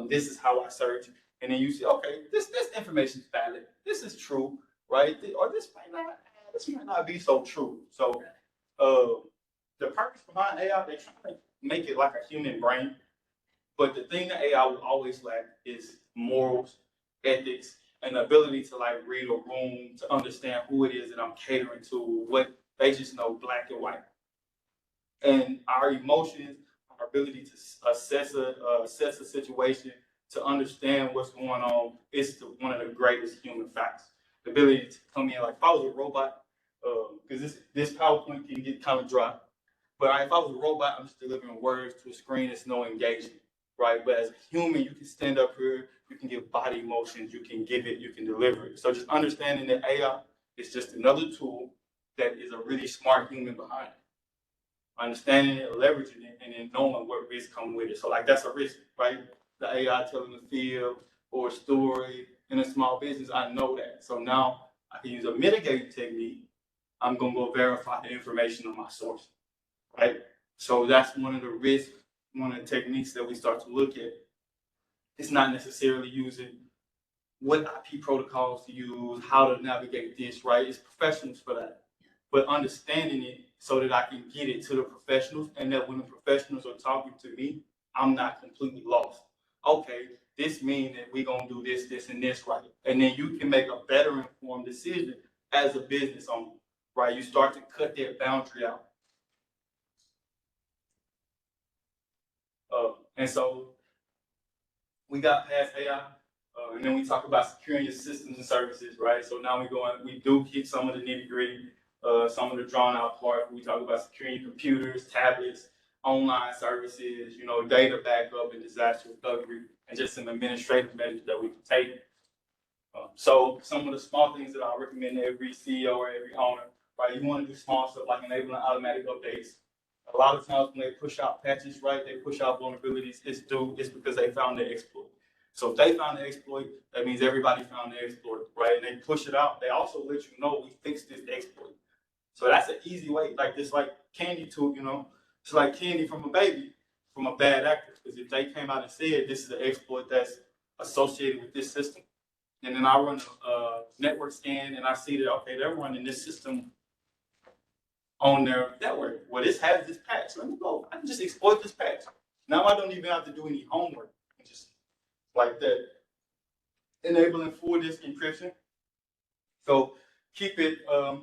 this is how I search. And then you see, okay, this information is valid. This is true, right? Or this might not be so true. So the purpose behind AI, they're trying to make it like a human brain. But the thing that AI will always lack is morals, ethics, and the ability to like read a room, to understand who it is that I'm catering to, what they just know black and white. And our emotions, our ability to assess a situation, to understand what's going on, is one of the greatest human facts. The ability to come in, like if I was a robot, because this PowerPoint can get kind of dry, but if I was a robot, I'm just delivering words to a screen. It's no engagement, right? But as a human, you can stand up here, you can give body emotions, you can give it, you can deliver it. So just understanding that AI is just another tool that is a really smart human behind it. Understanding it, leveraging it, and then knowing what risks come with it. So like that's a risk, right? The AI telling a fib or a story in a small business, I know that. So now I can use a mitigating technique. I'm gonna go verify the information on my source, right? So that's one of the risks, one of the techniques that we start to look at. It's not necessarily using what IP protocols to use, how to navigate this, right? It's professionals for that. But understanding it so that I can get it to the professionals, and that when the professionals are talking to me, I'm not completely lost. Okay, this means that we're gonna do this, this, and this, right? And then you can make a better informed decision as a business owner, right? You start to cut that boundary out. And so we got past AI, and then we talk about securing your systems and services, right? So now we do get some of the nitty gritty, some of the drawn out part. We talk about securing your computers, tablets, online services, data backup and disaster recovery, and just some administrative measures that we can take. So some of the small things that I recommend to every CEO or every owner, right? You want to do small stuff like enabling automatic updates. A lot of times when they push out patches, right, they push out vulnerabilities, it's because they found the exploit. So if they found the exploit, that means everybody found the exploit, right? And they push it out. They also let you know we fixed this exploit. So that's an easy way, like this, like candy to, it's like candy from a baby, from a bad actor. Because if they came out and said this is an exploit that's associated with this system, and then I run a network scan and I see that, okay, they're running this system on their network. Well, this has this patch. Let me go. I can just exploit this patch. Now I don't even have to do any homework. Just like that. Enabling full disk encryption. So keep it,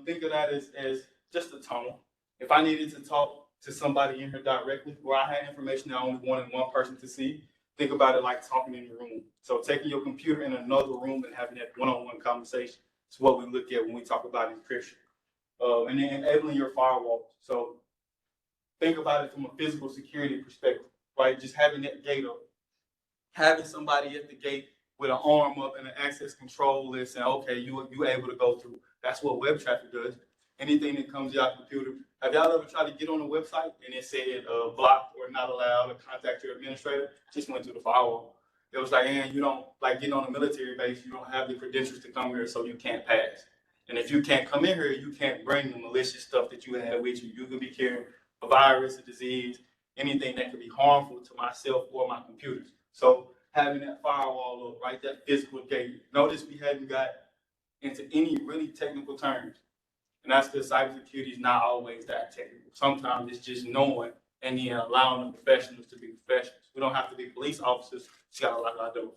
think of that as just a tunnel. If I needed to talk to somebody in here directly, where I had information that I only wanted one person to see, think about it like talking in a room. So taking your computer in another room and having that one-on-one conversation is what we look at when we talk about encryption. And then enabling your firewall. So think about it from a physical security perspective, right? Just having that gate up, having somebody at the gate with an arm up and an access control list, and okay, you able to go through. That's what web traffic does. Anything that comes to your computer. Have y'all ever tried to get on a website and it said blocked or not allowed, or contact your administrator? Just went through the firewall. It was like, and you don't, like getting on a military base, you don't have the credentials to come here, so you can't pass. And if you can't come in here, you can't bring the malicious stuff that you have with you. You could be carrying a virus, a disease, anything that could be harmful to myself or my computers. So having that firewall up, right, that physical gate. Notice we hadn't got into any really technical terms. And that's because cybersecurity is not always that technical. Sometimes it's just knowing and then allowing the professionals to be professionals. We don't have to be police officers. Just got to lock our door.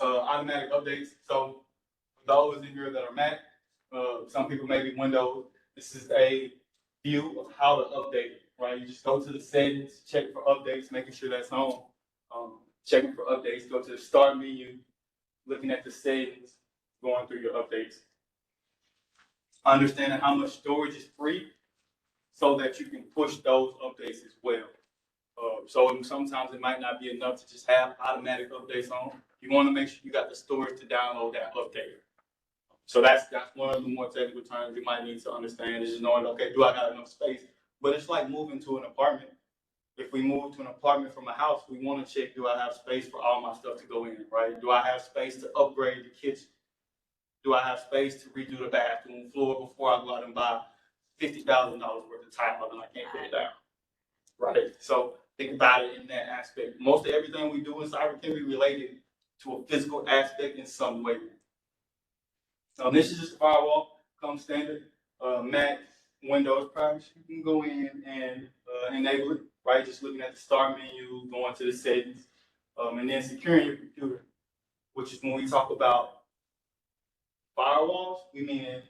Automatic updates. So for those in here that are Mac, some people may be Windows. This is a view of how to update, right? You just go to the settings, check for updates, making sure that's on. Checking for updates, go to the start menu, looking at the settings, going through your updates. Understanding how much storage is free so that you can push those updates as well. So sometimes it might not be enough to just have automatic updates on. You want to make sure you got the storage to download that update. So that's one of the more technical terms you might need to understand, is just knowing, okay, do I got enough space? But it's like moving to an apartment. If we move to an apartment from a house, we want to check, do I have space for all my stuff to go in, right? Do I have space to upgrade the kitchen? Do I have space to redo the bathroom floor before I go out and buy $50,000 worth of tile and I can't put it down, right? So think about it in that aspect. Most of everything we do in cyber can be related to a physical aspect in some way. This is just a firewall, comes standard, Mac, Windows privacy, you can go in and enable it, right? Just looking at the start menu, going to the settings, and then securing your computer, which is when we talk about firewalls, we mean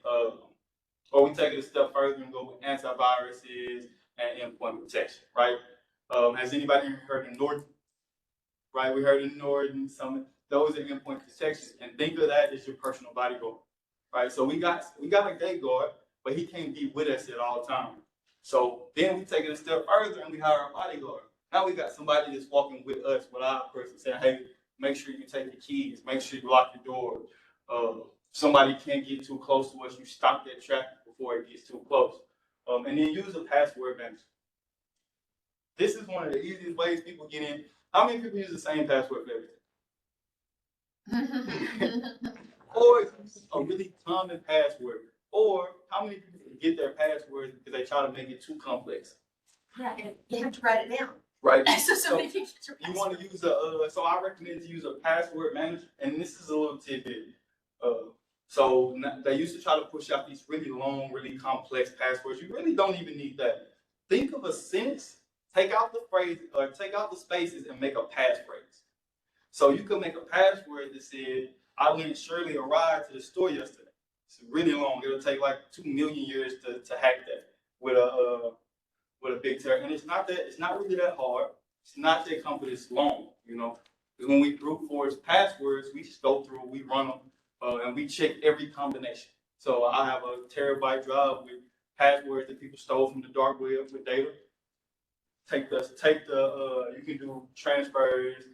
or we take it a step further and go with antiviruses and endpoint protection, right? Has anybody heard of Norton? Right, we heard of Norton. Some those are endpoint protections, and think of that as your personal bodyguard, right? So we got a gate guard, but he can't be with us at all times. So then we take it a step further and we hire a bodyguard. Now we got somebody that's walking with us, with our person, saying, "Hey, make sure you take your keys, make sure you lock your door. Somebody can't get too close to us. You stop that traffic before it gets too close, and then use a password manager. This is one of the easiest ways people get in. How many people use the same password for everything? Or it's a really common password. Or how many people forget their passwords because they try to make it too complex? Yeah, and you have to write it down. Right. So many people get your you want to use so I recommend to use a password manager, and this is a little tidbit. So they used to try to push out these really long, really complex passwords. You really don't even need that. Think of a sentence, take out the phrase or take out the spaces and make a passphrase. So you could make a password that said, "I went Shirley a ride to the store yesterday." It's really long. It'll take like 2 million years to hack that with a big terror. And it's not really that hard. It's not that complex. It's long, you know. Because when we brute force passwords, we just go through, we run them, and we check every combination. So I have a terabyte drive with passwords that people stole from the dark web with data. You can do transfers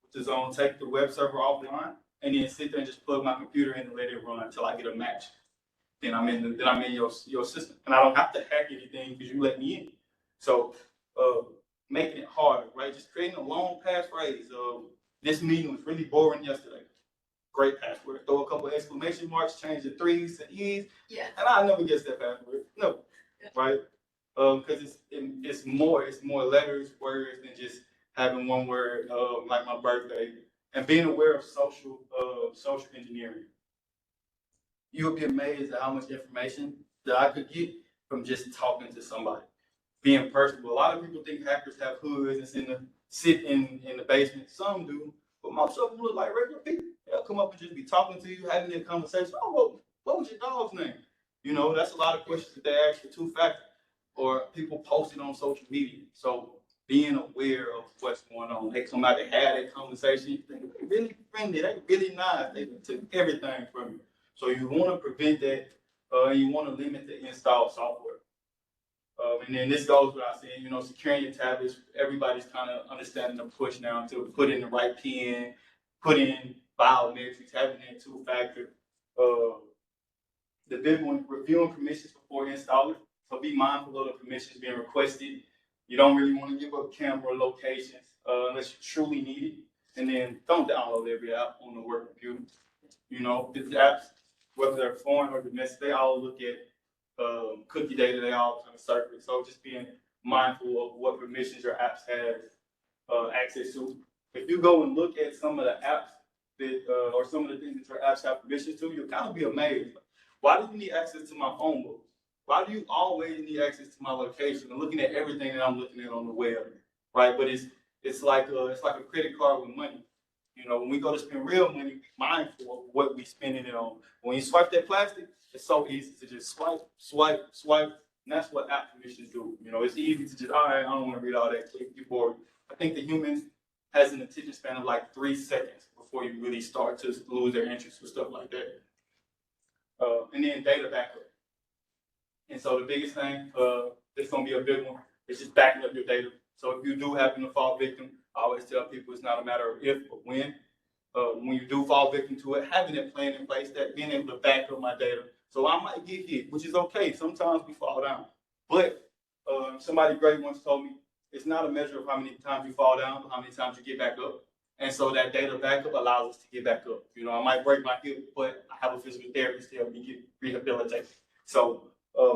with the zone, take the web server offline, and then sit there and just plug my computer in and let it run until I get a match. Then I'm in your system, and I don't have to hack anything because you let me in. So making it hard, right? Just creating a long passphrase. This meeting was really boring yesterday. Great password. Throw a couple exclamation marks, change the 3s to E's. Yeah. And I never guess that password. No. Yeah. Right? Because it's more letters, words than just having one word, like my birthday, and being aware of social engineering. You'll be amazed at how much information that I could get from just talking to somebody, being personable. A lot of people think hackers have hoods and sit in the basement. Some do, but most of them look like regular people. They'll come up and just be talking to you, having a conversation. "Oh, what was your dog's name?" You know, that's a lot of questions that they ask for two-factor, or people posting on social media. So being aware of what's going on. Hey, somebody had that conversation. They really friendly. They really nice. They took everything from you. So you want to prevent that. You want to limit the installed software. And then this goes without saying, you know, securing your tablets. Everybody's kind of understanding the push now to put in the right PIN, put in biometrics, having that two-factor. The big one, reviewing permissions before installing. So be mindful of the permissions being requested. You don't really want to give up camera locations unless you truly need it. And then don't download every app on the work computer. You know, the apps, whether they're foreign or domestic, they all look at cookie data. They all kind of circle. So just being mindful of what permissions your apps have access to. If you go and look at some of the apps that, or some of the things that your apps have permissions to, you'll kind of be amazed. Why do you need access to my phone book? Why do you always need access to my location and looking at everything that I'm looking at on the web, right? But it's like a credit card with money. You know, when we go to spend real money, be mindful of what we spending it on. When you swipe that plastic, it's so easy to just swipe, swipe, swipe. And that's what app permissions do. You know, it's easy to just, all right, I don't want to read all that, click, you bored. I think the human has an attention span of like 3 seconds before you really start to lose their interest with stuff like that. And then data backup. And so the biggest thing, that's gonna be a big one, is just backing up your data. So if you do happen to fall victim, I always tell people it's not a matter of if, but when. When you do fall victim to it, having that plan in place, that being able to back up my data. So I might get hit, which is okay. Sometimes we fall down. But somebody great once told me, it's not a measure of how many times you fall down, but how many times you get back up. And so that data backup allows us to get back up. You know, I might break my hip, but I have a physical therapist to help me get rehabilitated. So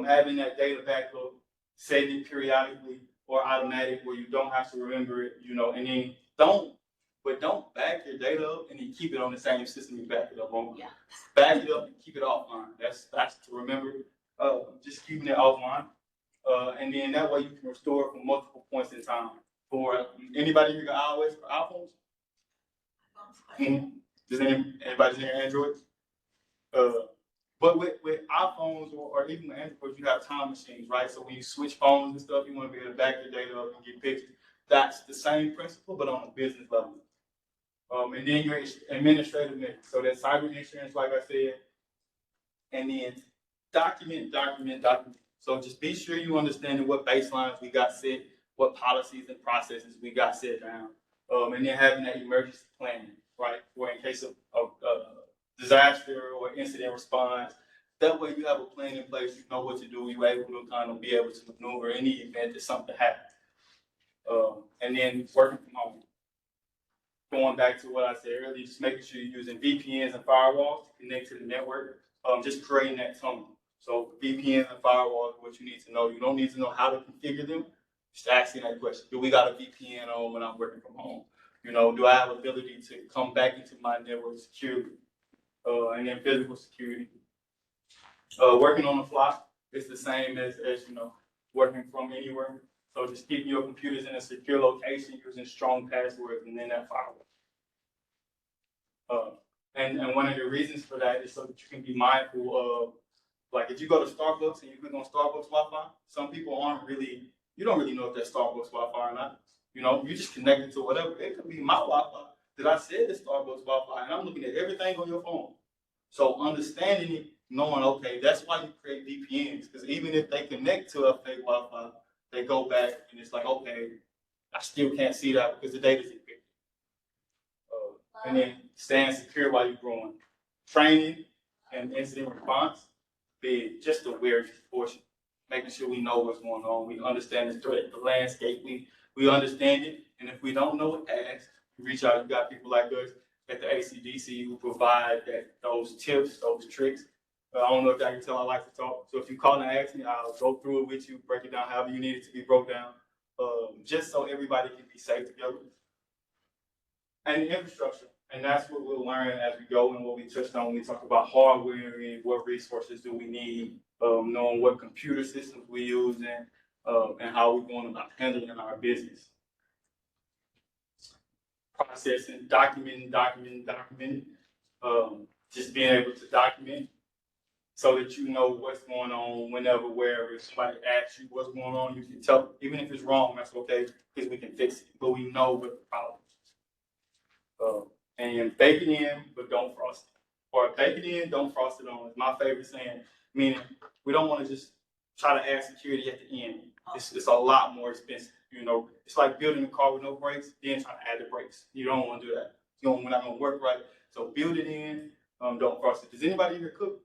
having that data backup, setting it periodically or automatic where you don't have to remember it, you know, and then don't back your data up and then keep it on the same system you back it up on. Yeah. Back it up and keep it offline. That's to remember. just keeping it offline. And then that way you can restore it from multiple points in time. For anybody here got iOS or iPhones? Does anybody here Android? But with iPhones or even with Android, you have time machines, right? So when you switch phones and stuff, you want to be able to back your data up and get pictures. That's the same principle, but on a business level. And then your administrative method. So that's cyber insurance, like I said, and then document. So just be sure you understand what baselines we got set, what policies and processes we got set down, and then having that emergency planning, right, for in case of disaster or incident response. That way you have a plan in place, you know what to do, you're able to kind of be able to maneuver any event that something happens. And then working from home. Going back to what I said earlier, just making sure you're using VPNs and firewalls to connect to the network. Just creating that tunnel. So VPNs and firewalls are what you need to know. You don't need to know how to configure them. Just asking that question. Do we got a VPN on when I'm working from home? You know, do I have ability to come back into my network securely? And then physical security. Working on the fly is the same as you know, working from anywhere. So just keeping your computers in a secure location using strong passwords and then that firewall. And one of the reasons for that is so that you can be mindful of, like if you go to Starbucks and you click on Starbucks Wi-Fi, some people you don't really know if that's Starbucks Wi-Fi or not. You know, you just connected to whatever. It could be my Wi-Fi that I said is Starbucks Wi-Fi, and I'm looking at everything on your phone. So understanding it, knowing, okay, that's why you create VPNs, because even if they connect to a fake Wi-Fi, they go back and it's like, okay, I still can't see that because the data's encrypted. And then staying secure while you're growing. Training and incident response, big, just awareness portion. Making sure we know what's going on. We understand the threat, the landscape. We understand it. And if we don't know it, ask. We reach out. You got people like us at the ACDC who provide those tips, those tricks. I don't know if I can tell I like to talk. So if you call and ask me, I'll go through it with you, break it down however you need it to be broke down, just so everybody can be safe together. And infrastructure, and that's what we'll learn as we go and what we touched on when we talk about hardware and what resources do we need, knowing what computer systems we're using, and how we're going about handling our business. Processing, documenting, just being able to document so that you know what's going on whenever, wherever. If somebody asks you what's going on, you can tell, even if it's wrong, that's okay, because we can fix it, but we know what the problem is. And bake it in, but don't frost it. Or bake it in, don't frost it on. It's my favorite saying, meaning we don't want to just try to add security at the end. It's a lot more expensive. You know, it's like building a car with no brakes, then trying to add the brakes. You don't want to do that. We're not going to work right. So build it in, don't frost it. Does anybody here cook?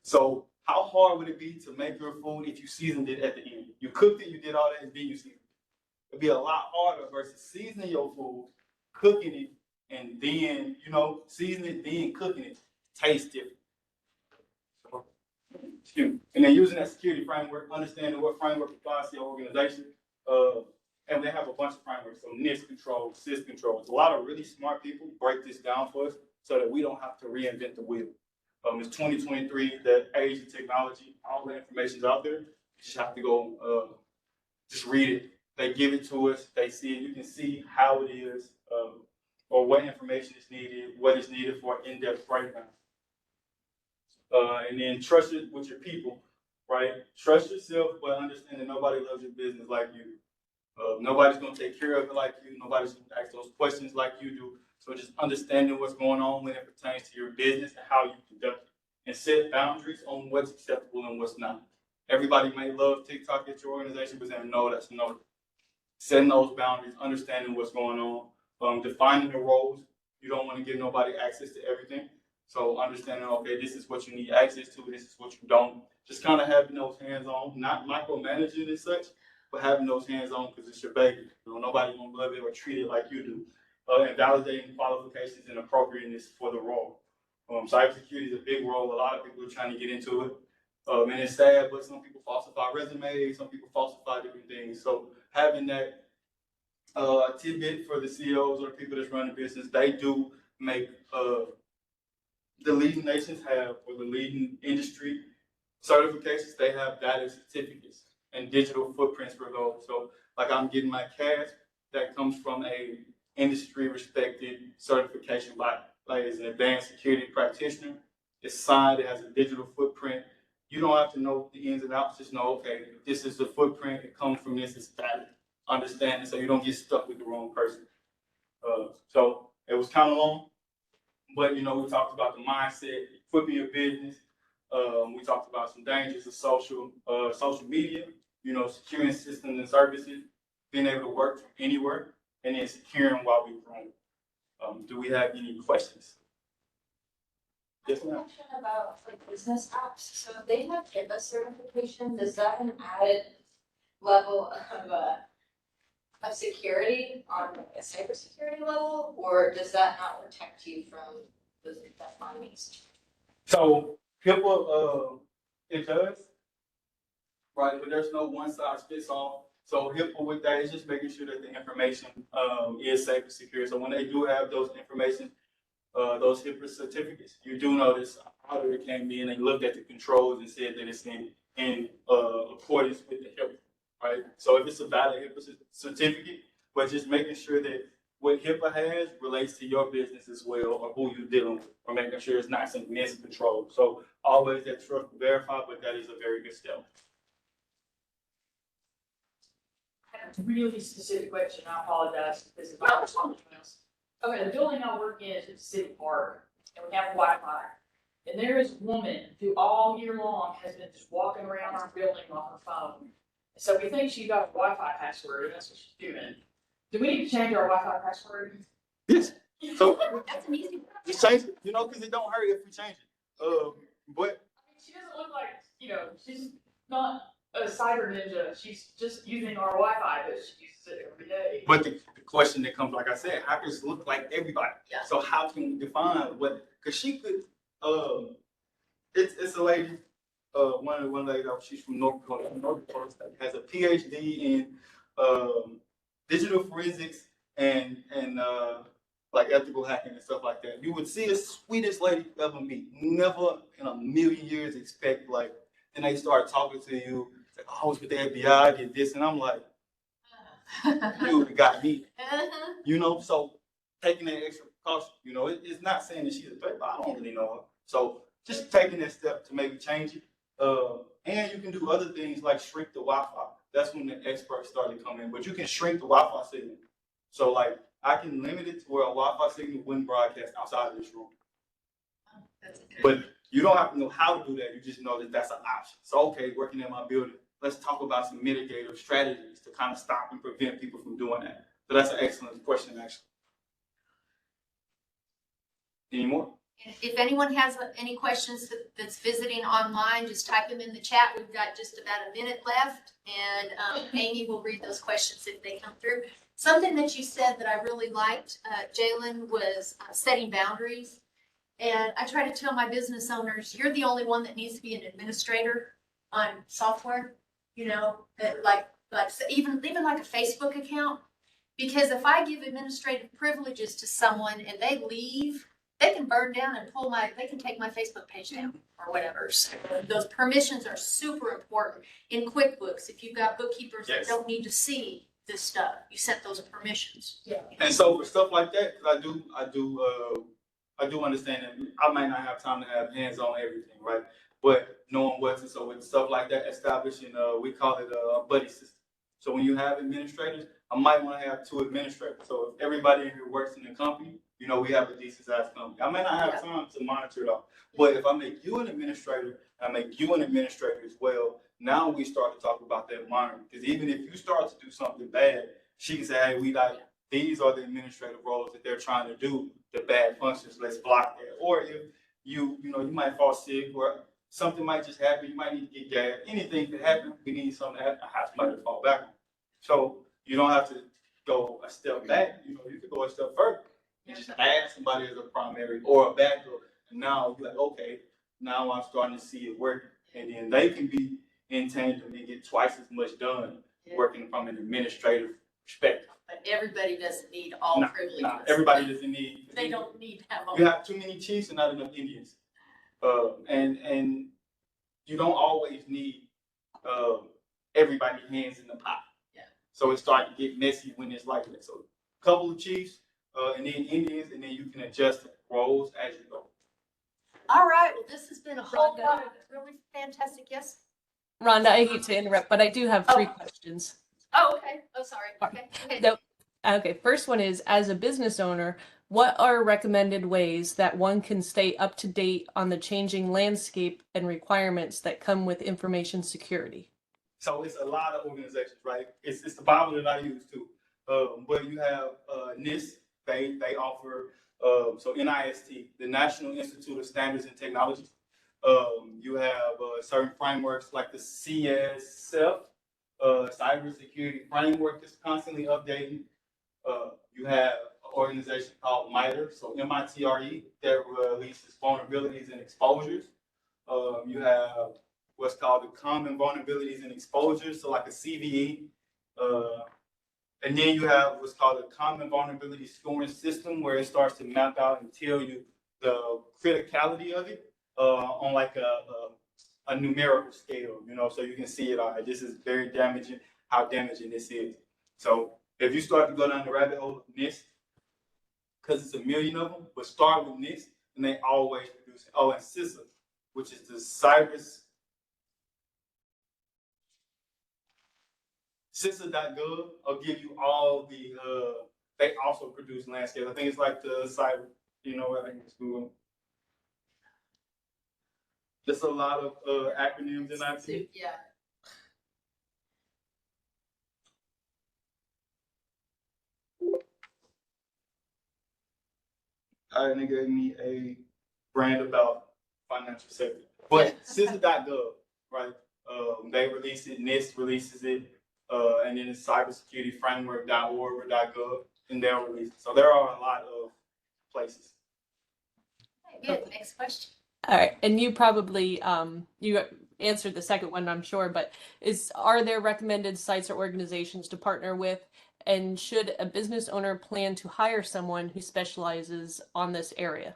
So how hard would it be to make your food if you seasoned it at the end? You cooked it, you did all that, and then you seasoned it. It'd be a lot harder versus seasoning your food, cooking it, and then, you know, seasoning it, then cooking it. Tastes different. And then using that security framework, understanding what framework applies to your organization. And they have a bunch of frameworks, so NIST controls, SIS controls. A lot of really smart people break this down for us so that we don't have to reinvent the wheel. It's 2023, the age of technology, all the information's out there. You just have to go, just read it. They give it to us, they see it, you can see how it is, or what information is needed, what is needed for an in-depth breakdown. And then trust it with your people, right? Trust yourself, but understand that nobody loves your business like you. Nobody's gonna take care of it like you. Nobody's gonna ask those questions like you do. So just understanding what's going on when it pertains to your business and how you conduct it, and set boundaries on what's acceptable and what's not. Everybody may love TikTok at your organization, but saying no, that's no. Setting those boundaries, understanding what's going on, defining the roles. You don't want to give nobody access to everything. So understanding, okay, this is what you need access to, this is what you don't. Just kind of having those hands-on, not micromanaging and such, but having those hands-on because it's your baby. You know, nobody gonna love it or treat it like you do. And validating qualifications and appropriateness for the role. Cybersecurity is a big role. A lot of people are trying to get into it. And it's sad, but some people falsify resumes, some people falsify different things. So having that tidbit for the CEOs or the people that's running business, they do make the leading nations have, or the leading industry certifications, they have data certificates and digital footprints for those. So like I'm getting my CAS, that comes from a industry respected certification body, like as an advanced security practitioner. It's signed, it has a digital footprint. You don't have to know the ins and outs, just know, okay, this is the footprint, it comes from this, it's valid. Understand it so you don't get stuck with the wrong person. So it was kind of long, but we talked about the mindset, equipping your business. We talked about some dangers of social media, securing systems and services, being able to work from anywhere, and then securing while we're growing. Do we have any questions? Yes, ma'am. Question about like business apps. So if they have HIPAA certification, is that an added level of security on a cybersecurity level, or does that not protect you from that findings? So HIPAA, it does, right? But there's no one size fits all. So HIPAA with that is just making sure that the information is safe and secure. So when they do have those information, those HIPAA certificates, you do notice an auditor came in and looked at the controls and said that it's in accordance with the HIPAA, right? So if it's a valid HIPAA certificate, but just making sure that what HIPAA has relates to your business as well, or who you're dealing with, or making sure it's not some miscontrol. So always that trust verify, but that is a very good step. I have a really specific question. I apologize if this is not something else. Okay, the building I work in is a city park, and we have Wi-Fi. And there is a woman who all year long has been just walking around our building on her phone. So we think she got a Wi-Fi password, and that's what she's doing. Do we need to change our Wi-Fi password? Yes. So That's an easy one. just change it, because it don't hurt if we change it. But I mean, she doesn't look like, she's not a cyber ninja. She's just using our Wi-Fi, but she uses it every day. But the question that comes, like I said, hackers look like everybody. Yeah. So how can we define what? Because she could. It's a lady. One lady. She's from North Dakota. Has a PhD in digital forensics and like ethical hacking and stuff like that. You would see the sweetest lady you ever meet. Never in a million years expect like. Then they start talking to you. It's like, oh, I was with the FBI, I did this, and I'm like. You got me, so taking that extra precaution, it's not saying that she's a threat, but I don't really know her. So just taking that step to maybe change it. And you can do other things like shrink the Wi-Fi. That's when the experts started coming in, but you can shrink the Wi-Fi signal. So like I can limit it to where a Wi-Fi signal wouldn't broadcast outside of this room. But you don't have to know how to do that. You just know that that's an option. So, okay, working in my building, let's talk about some mitigative strategies to kind of stop and prevent people from doing that. So that's an excellent question, actually. Any more? If anyone has any questions that's visiting online, just type them in the chat. We've got just about a minute left, and Amy will read those questions if they come through. Something that you said that I really liked, Jalen, was setting boundaries. And I try to tell my business owners, you're the only one that needs to be an administrator on software, like even like a Facebook account. Because if I give administrative privileges to someone and they leave, they can burn down and they can take my Facebook page down or whatever. So those permissions are super important in QuickBooks. If you've got bookkeepers that don't need to see this stuff, you set those permissions. Yeah. And so for stuff like that, because I do understand that I might not have time to have hands on everything, right? But knowing so with stuff like that, establishing we call it a buddy system. So when you have administrators, I might want to have 2 administrators. So if everybody in here works in the company, we have a decent sized company. I may not have time to monitor it all, but if I make you an administrator, I make you an administrator as well. Now we start to talk about that monitoring, because even if you start to do something bad, she can say, hey, these are the administrative roles that they're trying to do, the bad functions, let's block that. Or if you might fall sick or something might just happen, you might need to get gas, anything could happen, we need something to have somebody to fall back on. So you don't have to go a step back, you could go a step further and just add somebody as a primary or a backup. And now you're like, okay, now I'm starting to see it working. And then they can be in tandem and get twice as much done working from an administrative perspective. But everybody doesn't need all privileges. No, everybody doesn't need. They don't need to have all. You have too many chiefs and not enough Indians. And you don't always need everybody hands in the pot. Yeah. So it starts to get messy when it's like that. So a couple of chiefs, and then Indians, and then you can adjust roles as you go. All right, well, this has been a whole Rhonda. lot of really fantastic, yes? Rhonda, I hate to interrupt, but I do have three questions. Oh, okay, oh, sorry, okay. No, okay, first one is, as a business owner, what are recommended ways that one can stay up to date on the changing landscape and requirements that come with information security? So it's a lot of organizations, right? It's the Bible that I use too. But you have NIST, they offer so NIST, the National Institute of Standards and Technology. You have certain frameworks like the CSF, Cybersecurity framework that's constantly updating. You have an organization called MITRE, so MITRE, that releases vulnerabilities and exposures. You have what's called the Common Vulnerabilities and Exposures, so like a CVE. And then you have what's called a Common Vulnerability Scoring System, where it starts to map out and tell you the criticality of it on like a numerical scale, so you can see it. All right, this is very damaging, how damaging this is. So if you start to go down the rabbit hole of NIST, because it's a million of them, but start with NIST, and they always produce. Oh, and CISA, which is the CISA.gov will give you all the, they also produce landscapes. I think it's like the cyber, I think it's Google. Just a lot of acronyms in IT. Yeah. And they gave me a brand about financial sector. But CISA.gov, right? They release it, NIST releases it, and then it's cybersecurityframework.org or .gov, and they'll release it. So there are a lot of places. Good, next question. All right, and you probably you answered the second one, I'm sure, but are there recommended sites or organizations to partner with? And should a business owner plan to hire someone who specializes on this area?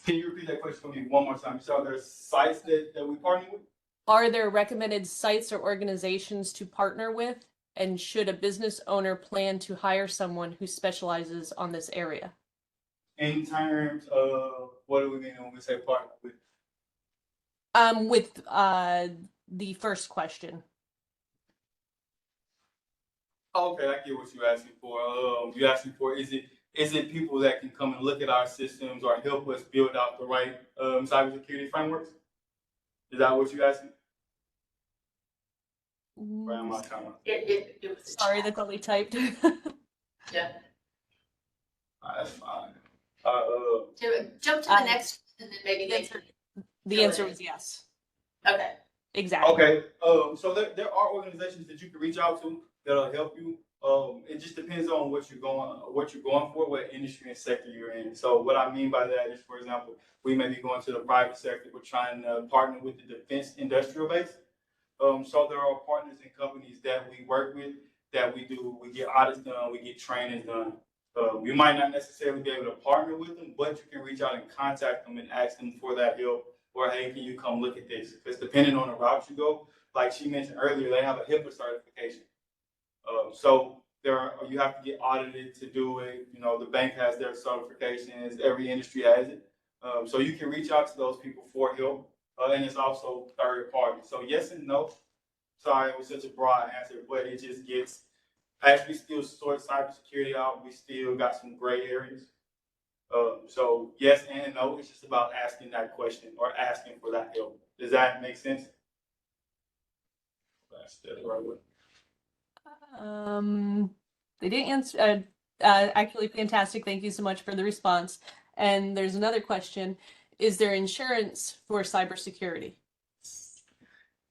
Can you repeat that question for me one more time? So there's sites that we partner with? Are there recommended sites or organizations to partner with? And should a business owner plan to hire someone who specializes on this area? In terms of what do we mean when we say partner with? With the first question. Okay, I get what you're asking for. You're asking for is it people that can come and look at our systems or help us build out the right cybersecurity frameworks? Is that what you're asking? Or am I kind of? It was. Sorry, that's only typed. Yeah. That's fine. Jump to the next, and then maybe they. The answer was yes. Okay. Exactly. Okay. So there are organizations that you can reach out to that'll help you. It just depends on what you're going for, what industry and sector you're in. So what I mean by that is, for example, we may be going to the private sector. We're trying to partner with the defense industrial base. So there are partners and companies that we work with that we get audits done, we get trainings done. You might not necessarily be able to partner with them, but you can reach out and contact them and ask them for that help. Or, hey, can you come look at this? Because depending on the route you go, like she mentioned earlier, they have a HIPAA certification. So you have to get audited to do it. The bank has their certifications. Every industry has it. So you can reach out to those people for help. And it's also third party. So yes and no. Sorry, it was such a broad answer, but it just gets, as we still sort cybersecurity out, we still got some gray areas. So yes and no, it's just about asking that question or asking for that help. Does that make sense? That's the right way. They didn't answer. Actually, fantastic. Thank you so much for the response. And there's another question: is there insurance for cybersecurity?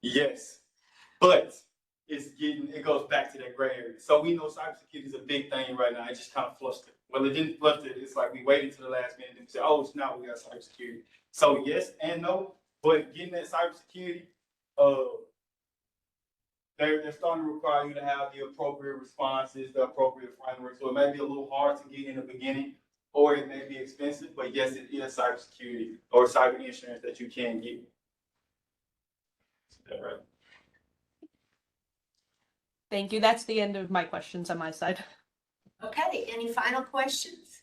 Yes, but it goes back to that gray area. So we know cybersecurity is a big thing right now. It just kind of flushed it. Well, it didn't flush it. It's like we waited to the last minute and said, oh, it's now we got cybersecurity. So yes and no, but getting that cybersecurity, they're starting to require you to have the appropriate responses, the appropriate framework. So it may be a little hard to get in the beginning, or it may be expensive, but yes, it is cybersecurity or cyber insurance that you can get. Yeah, right. Thank you. That's the end of my questions on my side. Okay, any final questions?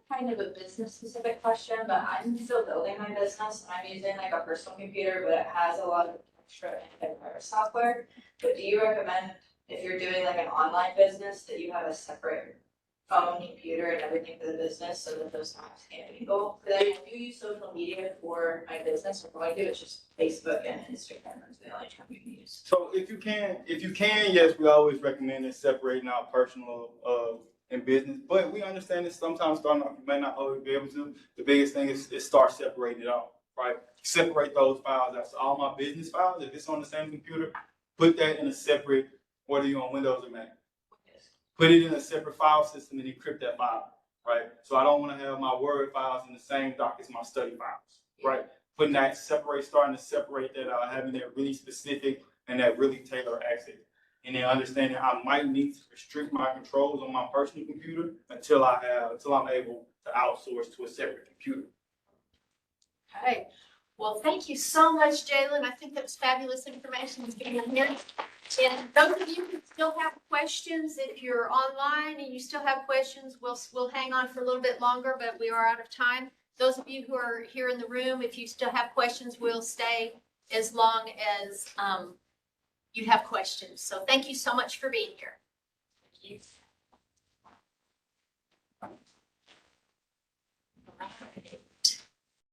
Kind of a business specific question, but I'm still building my business and I'm using like a personal computer, but it has a lot of extra antivirus software. But do you recommend if you're doing like an online business that you have a separate phone, computer and everything for the business so that those apps can't mingle? Because I do use social media for my business, or what I do is just Facebook and Instagram are the only time you can use. So if you can, yes, we always recommend it separating out personal and business. But we understand that sometimes starting off, you may not always be able to. The biggest thing is start separating it out, right? Separate those files out. So all my business files, if it's on the same computer, put that in a separate, whether you're on Windows or Mac. Put it in a separate file system and encrypt that file, right? So I don't want to have my Word files in the same dock as my study files, right? Putting that starting to separate that out, having that really specific and that really tailored access. And then understanding I might need to restrict my controls on my personal computer until I'm able to outsource to a separate computer. Okay, well, thank you so much, Jalen. I think that was fabulous information that's being here. And those of you who still have questions, if you're online and you still have questions, we'll hang on for a little bit longer, but we are out of time. Those of you who are here in the room, if you still have questions, we'll stay as long as you have questions. So thank you so much for being here. Thank you.